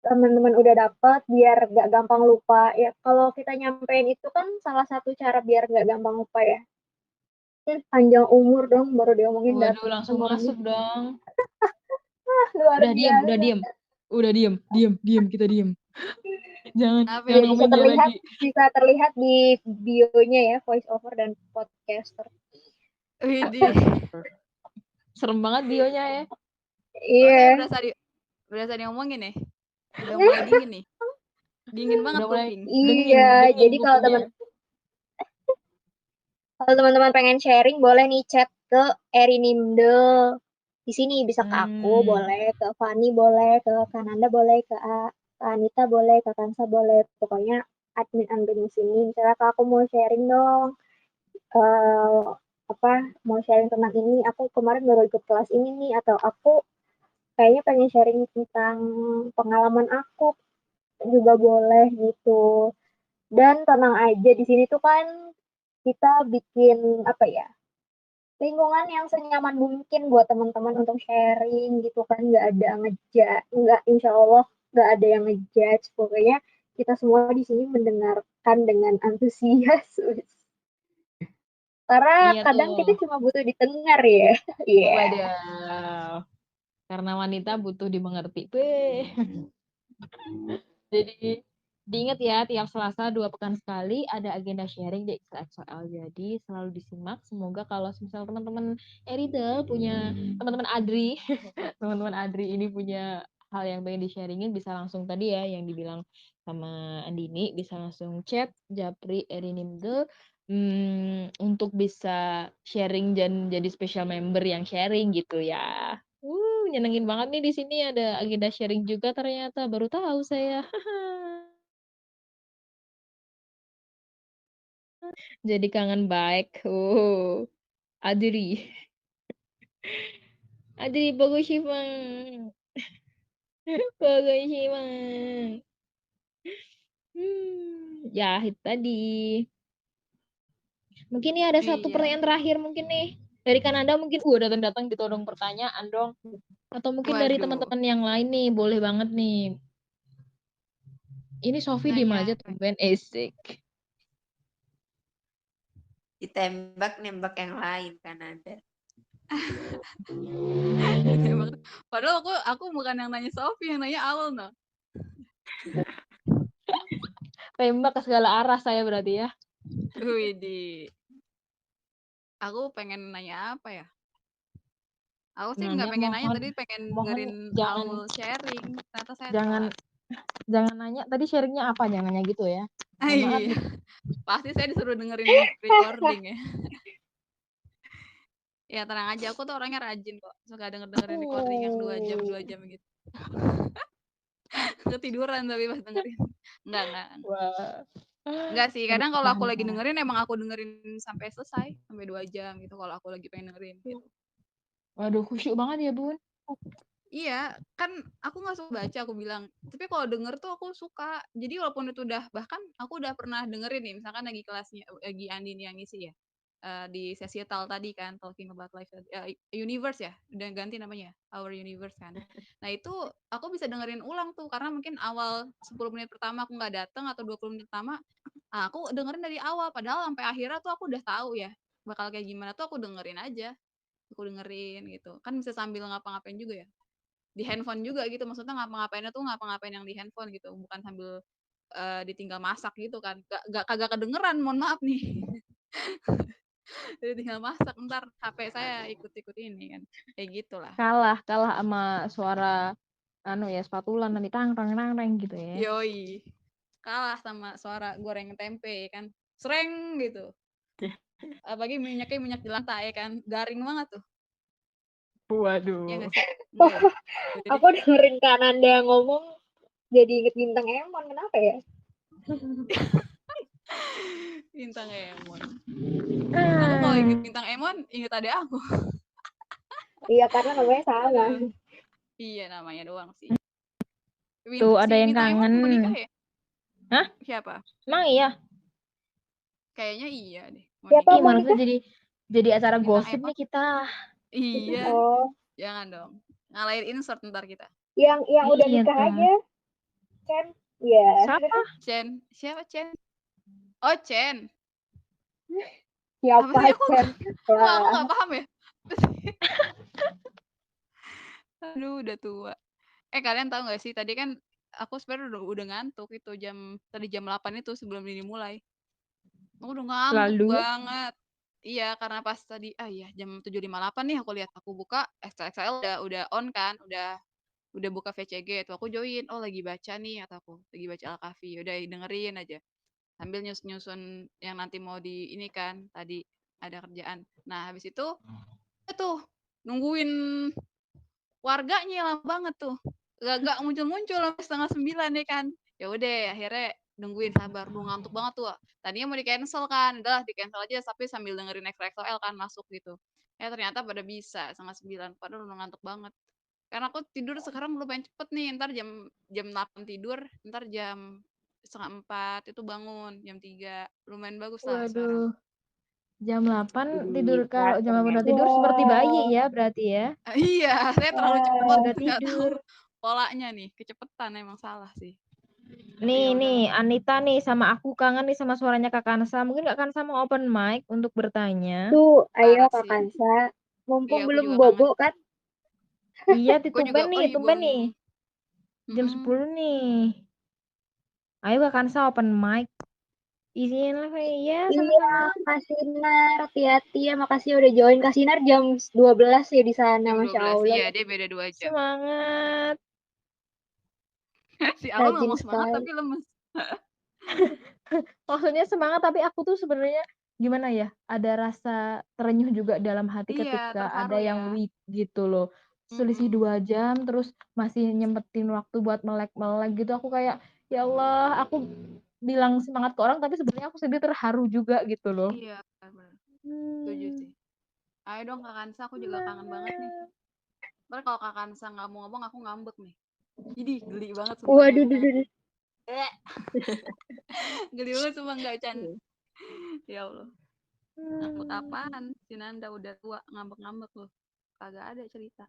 teman-teman udah dapat biar gak gampang lupa ya. Kalau kita nyampein itu kan salah satu cara biar gak gampang lupa ya. Panjang umur dong baru diomongin Waduh, datang langsung umurnya. masuk dong. Luar Udah diam, udah biasa. diam. Udah diam, kita diam. Jangan Apa jangan ini? Bisa ngomongin dia terlihat lagi. di bio-nya ya, voice over dan podcaster. Widih. Serem banget bionya ya. Kok saya Iya. berasa diomongin nih. Udah mulai dingin nih. Dingin banget Udah mulai kuping. Iya, dingin jadi kalau kupingnya. teman-teman pengen sharing boleh nih chat ke Erinimdo. Di sini bisa ke aku boleh, ke Fani boleh, ke Kananda boleh, ke Anita boleh, ke Kansa boleh. Pokoknya admin di sini. Misalnya kalau aku mau sharing dong, apa mau sharing tentang ini, aku kemarin baru ikut kelas ini nih, atau aku kayaknya pengen sharing tentang pengalaman aku juga boleh gitu. Dan tenang aja di sini tuh kan kita bikin apa ya lingkungan yang senyaman mungkin buat teman-teman untuk sharing gitu kan nggak ada ngejudge nggak insya Allah nggak ada yang ngejudge pokoknya kita semua di sini mendengarkan dengan antusias karena Iya kadang kita tuh. cuma butuh didengar ya iya Waduh. Karena wanita butuh dimengerti. Beh. Jadi diingat ya, tiap Selasa 2 pekan sekali ada agenda sharing di XXL. Jadi selalu disimak. Semoga kalau misal teman-teman Erida punya teman-teman Adri, teman-teman Adri ini punya hal yang pengen di-sharingin bisa langsung tadi ya yang dibilang sama Andini bisa langsung chat Japri Erinimde untuk bisa sharing dan jadi special member yang sharing gitu ya. Nyenengin banget nih di sini ada agenda sharing juga ternyata baru tahu saya. Jadi kangen baik. Adri. Adri Bogoshimang. Bogoshimang. Ya, itu tadi. Mungkin nih ada satu Iya. pertanyaan terakhir mungkin nih. Dari Kanada mungkin datang-datang ditodong pertanyaan dong. Atau mungkin dari Waduh. teman-teman yang lain nih, boleh banget nih. Ini Sofi diem Nanya aja apa? tumben esik. Ditembak nembak yang lain kan ada. Padahal aku bukan yang nanya Sofi, yang nanya Awal no. Tembak ke segala arah saya berarti ya. Widih. Aku pengen nanya apa ya? Aku sih nggak Nanya pengen nanya, mohon tadi pengen mohon dengerin jangan Awal sharing. Ternyata saya jangan jangan nanya tadi sharingnya apa, jangan nanya gitu ya. Mohon maaf nih. Pasti saya disuruh dengerin recording ya. Ya tenang aja, aku tuh orangnya rajin kok. Suka dengerin recording yang 2 jam gitu. Ketiduran tapi pas dengerin. Enggak. Wah. Enggak sih, kadang kalau aku lagi dengerin emang aku dengerin sampai selesai, sampai 2 jam gitu kalau aku lagi pengen dengerin gitu. Waduh, khusyuk banget ya, Bun. Iya, kan aku nggak suka baca, aku bilang. Tapi kalau denger tuh aku suka. Jadi walaupun itu bahkan aku udah pernah dengerin nih, misalkan lagi kelasnya, lagi Andini yang ngisi ya. Di sesi tal tadi kan, Talking About Life, Universe ya, udah ganti namanya, Our Universe kan. Nah itu aku bisa dengerin ulang tuh, karena mungkin awal 10 menit pertama aku nggak datang, atau 20 menit pertama, aku dengerin dari awal, padahal sampai akhirnya tuh aku udah tahu ya, bakal kayak gimana tuh aku dengerin aja. Aku dengerin gitu. Kan bisa sambil ngapa-ngapain juga ya. Di handphone juga gitu, maksudnya ngapa-ngapainnya tuh ngapa-ngapain yang di handphone gitu, bukan sambil ditinggal masak gitu kan, kagak kedengeran, mohon maaf nih. Jadi tinggal masak, ntar HP saya ikut-ikut ini kan, kayak gitulah. Kalah sama suara spatula nanti tang gitu ya. Yoi, kalah sama suara goreng tempe kan, sreng gitu. Apalagi minyaknya minyak jelantah ya kan, garing banget tuh. Waduh. Ya nggak sih? Enggak ya? Jadi, aku dengerin Kananda ngomong jadi inget bintang Emon kenapa ya bintang Emon. Aku kalau inget bintang Emon, inget adek aku. Iya, karena namanya sama. Aduh. Iya, namanya doang sih. Tuh ada Si yang Bintang emang mau nikah kangen. ya? Hah? Siapa? Emang iya? Kayaknya iya deh mau Siapa nikah. Ih, mau maksudnya nikah? jadi acara Bintang gosip Emma. nih kita. Iya, Oh, jangan dong. Ngalahin insert ntar kita. yang udah Iya nikah tuh. aja kan? Iya. Siapa? Chen, siapa Chen? Oh, Chen. Apa Siapa sih aku Chen? aku Wah, nggak paham ya. Aduh, udah tua. Kalian tahu nggak sih tadi kan aku sebenarnya udah ngantuk itu tadi jam 8 itu sebelum ini mulai. Aku udah ngantuk Lalu banget. Iya, karena pas tadi iya jam 7.58 nih aku lihat aku buka XXL udah on kan, udah buka VCG tuh aku join. Oh, lagi baca nih kataku, lagi baca Al-Kahfi. Udah dengerin aja. Sambil nyusun yang nanti mau di ini kan, tadi ada kerjaan. Nah, habis itu tuh nungguin warganya lama banget tuh. Gak muncul-muncul sampai 8:30 ya kan. Ya udah akhirnya nungguin sabar. Duh ngantuk banget tuh. Tadinya mau di-cancel kan. Udah di-cancel aja tapi sambil dengerin XXL kan masuk gitu. Ternyata pada bisa 8:30 padahal udah ngantuk banget. Karena aku tidur sekarang lumayan cepet nih. Ntar jam 8 tidur, ntar jam 3:30 itu bangun, jam 3. Lumayan bagus lah sekarang. waduh, jam 8 tidur. Jadi Kalau jam 8 ya. udah tidur seperti bayi wow. ya berarti ya. Iya, saya terlalu cepet Wah. Sudah nggak tahu tidur. polanya nih, kecepetan emang salah sih. Nih, Ya udahlah. nih, Anita nih sama aku kangen nih sama suaranya Kak Kansa. Mungkin Kak Kansa mau open mic untuk bertanya. Tuh, ayo Parah Kak sih. Kansa. Mumpung Iya, aku belum juga kangen. bobo kan? Iya, Aku juga tumben belum. nih. Jam 10 nih. Ayo Kak Kansa open mic. Izin lah, ya Iya, sama-sama. Kak Sinar, hati-hati ya. Makasih udah join. Kak Sinar jam 12 ya di sana, Jam Masya 12. Allah. Iya, dia beda 2 jam. Semangat. Si Alul Rajin ngomong semangat sekali. tapi lemes. Maksudnya semangat, tapi aku tuh sebenarnya gimana ya? Ada rasa terenyuh juga dalam hati Iya, ketika terharu ada yang ya. weak gitu loh. Selisih 2 jam, terus masih nyempetin waktu buat melek-melek gitu. Aku kayak, ya Allah, aku bilang semangat ke orang, tapi sebenarnya aku sendiri terharu juga gitu loh. Iya, benar. Setuju sih. Ayo dong Kak Kansa, aku juga kangen banget nih. Ntar kalau Kak Kansa nggak mau ngomong, aku ngambek nih. Jadi geli banget sumpah. Waduh, duh. Geli banget sumpah nggak canda. Ya Allah. Ngambek apaan? Si Nanda udah tua, ngambek-ngambek loh. Kagak ada cerita.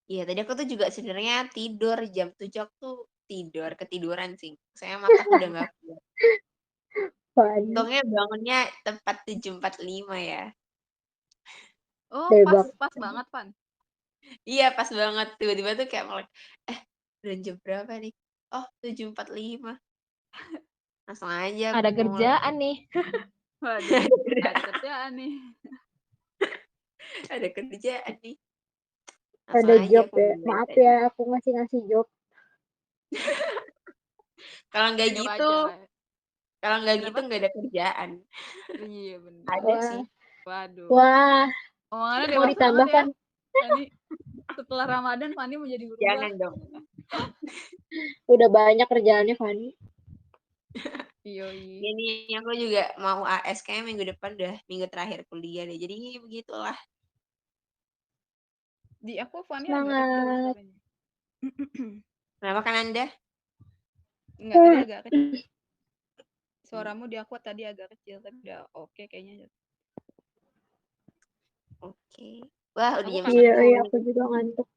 Iya, tadi aku tuh juga sebenarnya tidur jam 7 aku tuh ketiduran sih. Saya mata udah nggak kuat. Waduh, Untungnya bangunnya tepat 7.45 ya. Oh, debak. pas banget, Pan. Iya, pas banget. Tiba-tiba tuh kayak melek. Udah jam berapa nih? Oh, 7.45. Langsung aja Ada mulai. kerjaan nih. Waduh, ada kerjaan nih. Ada kerjaan nih. Ada Langsung aja job aku ya. mulai Maaf tadi. ya, aku ngasih job. Kalau nggak Jawab gitu, aja lah. kalau nggak gitu Kenapa? nggak ada kerjaan. Iya bener. Ada Wah, sih. Waduh. wah, Omongannya mau dewasa banget ya. ditambahkan. Fani, setelah Ramadan Fani menjadi berubah. Jangan dong. Udah banyak kerjaannya, Fani. Yoi. Ini aku juga mau AS kayaknya minggu depan udah minggu terakhir kuliah deh. Jadi begitulah. Di aku Fani agak Semangat. kecil suaranya. Kenapa kan Anda? Enggak, tadi agak kecil. Suaramu di aku tadi agak kecil, tapi udah oke kayaknya. Oke. Wah, udah Aku jam kangen 10 Iya, nih. aku juga ngantuk.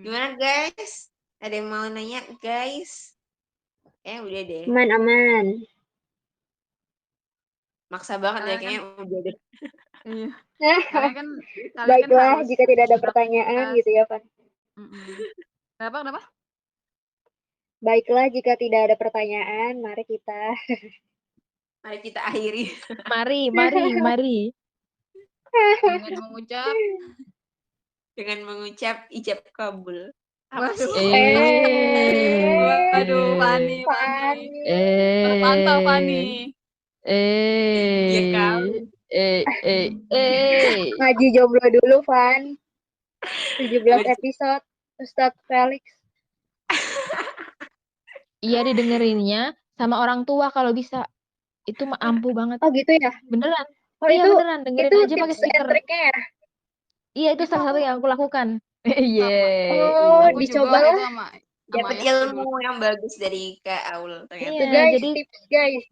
Gimana guys? Ada yang mau nanya guys? Udah deh. Aman. Maksa banget deh Kalian kayaknya udah deh. Iya. Kalian kan Baiklah, harus jika tidak ada pertanyaan beraktivitas. gitu ya, Fan. Kenapa? Baiklah, jika tidak ada pertanyaan, mari kita Mari kita akhiri Mari. Dengan mengucap ijab kabul. waduh. Waduh, Fani. Terpantau Fani. Ya kali. ngaji jomblo dulu, Van. 17 episode, Ustadz Felix. Iya, didengerinnya sama orang tua kalau bisa. Itu mah ampuh banget. Oh gitu ya? Beneran. Oh Iya itu beneran, dengerin aja pakai tips and speaker. triknya ya? Iya, itu Itu salah satu aku yang aku lakukan. sama. Oh, Aku juga waktu itu dicobalah. sama Dapat ayahku dulu. ilmu yang bagus dari Kak Aul ternyata. Tuh Iya, guys, jadi tips guys.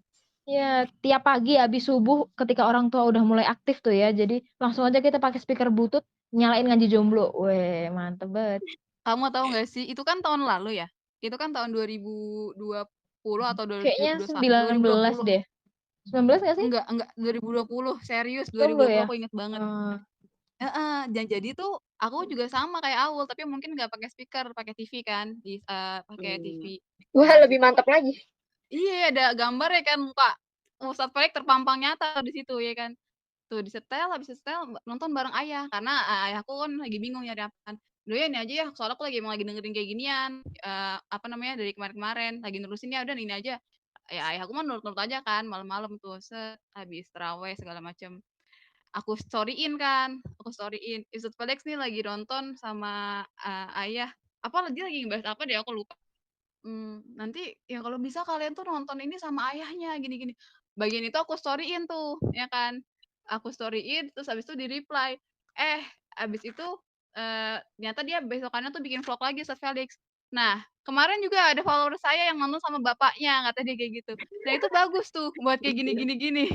ya tiap pagi habis subuh ketika orang tua udah mulai aktif tuh ya. Jadi langsung aja kita pakai speaker Bluetooth, nyalain Ngaji Jomblo. Weh, mantep banget. Kamu tahu nggak sih, itu kan tahun lalu ya? Itu kan tahun 2020 atau Kayaknya 19 2020. deh. 19 nggak sih? Enggak 2020, serius Jomblo 2020 ya? aku inget banget. Eh, Heeh, dan jadi tuh aku juga sama kayak Aul, tapi mungkin nggak pakai speaker, pakai TV kan, pakai TV. Wah, Nah, lebih mantap lagi. iya ada gambar ya kan muka Ustadz Felix terpampang nyata di situ ya kan. Tuh disetel, habis disetel nonton bareng ayah karena ayahku kan lagi bingung nyari apaan. Udah ya ini aja ya, soalnya aku emang lagi dengerin kayak ginian, apa namanya dari kemarin-kemarin lagi nerusin ya udah ini aja. Ya ayahku mah nurut-nurut aja kan malam-malam tuh habis tarawih segala macem. Aku storyin kan, Ustadz Felix nih lagi nonton sama ayah. Apa dia lagi ngebahas apa deh aku lupa. Nanti ya kalau bisa kalian tuh nonton ini sama ayahnya gini-gini. Bagian itu aku storyin tuh, ya kan. Aku storyin terus habis itu di-reply. Habis itu ternyata dia besokannya tuh bikin vlog lagi Ustadz Felix. Nah, kemarin juga ada follower saya yang nonton sama bapaknya, kata dia kayak gitu. Nah, itu bagus tuh buat kayak gini-gini.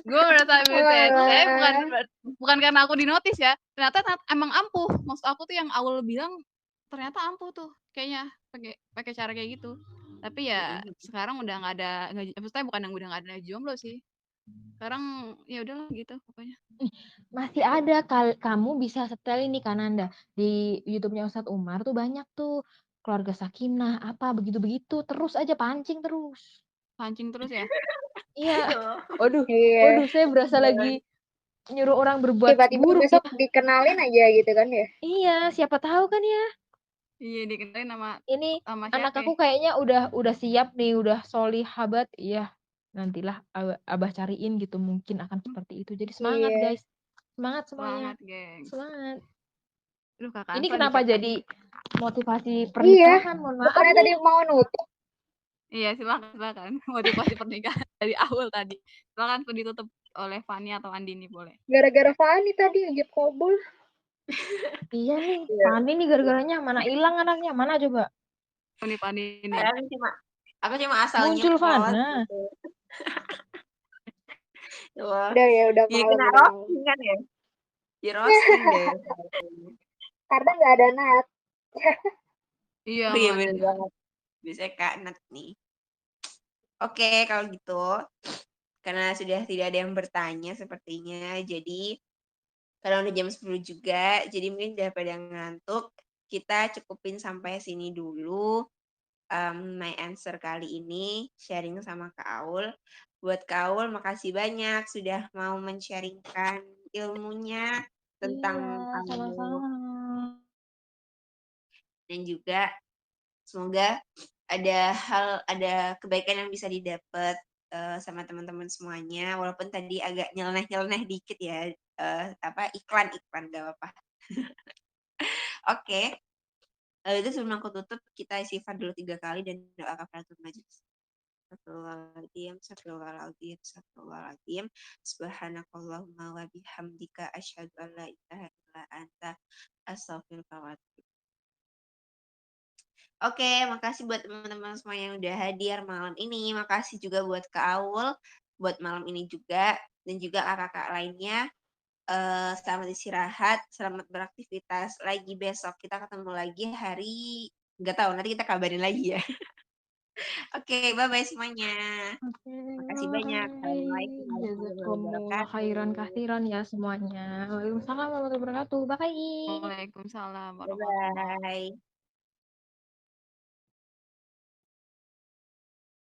Gue merasa saya bukan Walah. bukan karena aku di-notice ya. Ternyata emang ampuh. Maksud aku tuh yang awal bilang ternyata ampuh tuh kayaknya pakai cara kayak gitu. Tapi ya sekarang udah nggak ada, maksudnya bukan yang udah nggak ada jomblo sih. Sekarang ya udahlah gitu pokoknya. masih ada kamu bisa setel ini kan Anda di YouTube-nya Ustadz Umar tuh banyak tuh keluarga sakinah apa begitu-begitu terus aja pancing terus. Pancing terus ya. Iya. Tuh. Waduh, Iya. saya berasa lagi nyuruh orang berbuat Tiba-tiba buruk ya. besok dikenalin aja gitu kan ya. Iya, siapa tahu kan ya. Iya dikenalin Ini sama anak siapa? aku kayaknya udah siap nih, udah solihabat. Iya, nantilah abah cariin gitu mungkin akan seperti itu. Jadi semangat Iya. guys, semangat semuanya, Semangat, gengs. semangat. Aduh, Kak Ini Kanfa kenapa nih, Kak. jadi motivasi Iya. pernikahan? Mohon maaf Bukannya tadi nih. mau nutup. Iya, silakan. Motivasi pernikahan dari awal tadi. Silakan ditutup oleh Fani atau Andini boleh. Gara-gara Fani tadi ujub kobul. Iya nih, Iya. Fani nih gara-garanya mana hilang anaknya? Mana coba? Fani ini. Aku cuma asal Muncul nyepot Fana. gitu. Wah, Udah ya, udah jadi malam, kena udah malam. roasting kan ya? Di roasting deh. Karena nggak ada Nat. Iya, Oh iya nggak bener ada. banget. Biasanya Kak Nat nih. Oke, kalau gitu. Karena sudah tidak ada yang bertanya sepertinya. Jadi, karena udah jam 10 juga. Jadi mungkin daripada ngantuk, kita cukupin sampai sini dulu. My answer kali ini sharing sama Kak Aul. Buat Kak Aul, makasih banyak sudah mau men-sharingkan ilmunya tentang Iya, sama-sama. dan juga semoga ada kebaikan yang bisa didapat sama teman-teman semuanya walaupun tadi agak nyeleneh dikit ya iklan gak apa-apa. Oke. Lalu itu sebelum aku tutup kita istighfar dulu 3 kali dan doa kafaratul majelis. Astagfirullahaladzim. Subhanakallahumma wa bihamdika asyhadu an la ilaha illa anta astaghfiruka wa atubu. Oke, makasih buat teman-teman semua yang udah hadir malam ini. Makasih juga buat Kak Aul buat malam ini juga dan juga kakak-kakak lainnya. Selamat istirahat, selamat beraktivitas lagi besok. Kita ketemu lagi hari nggak tahu nanti kita kabarin lagi ya. Oke, bye-bye semuanya. Oke, Makasih banyak. Assalamualaikum bye. warahmatullahi Jazakumullah khairan wabarakatuh. kathiran ya semuanya. Waalaikumsalam warahmatullahi wabarakatuh. Bye. Waalaikumsalam warahmatullahi wabarakatuh. Bye-bye.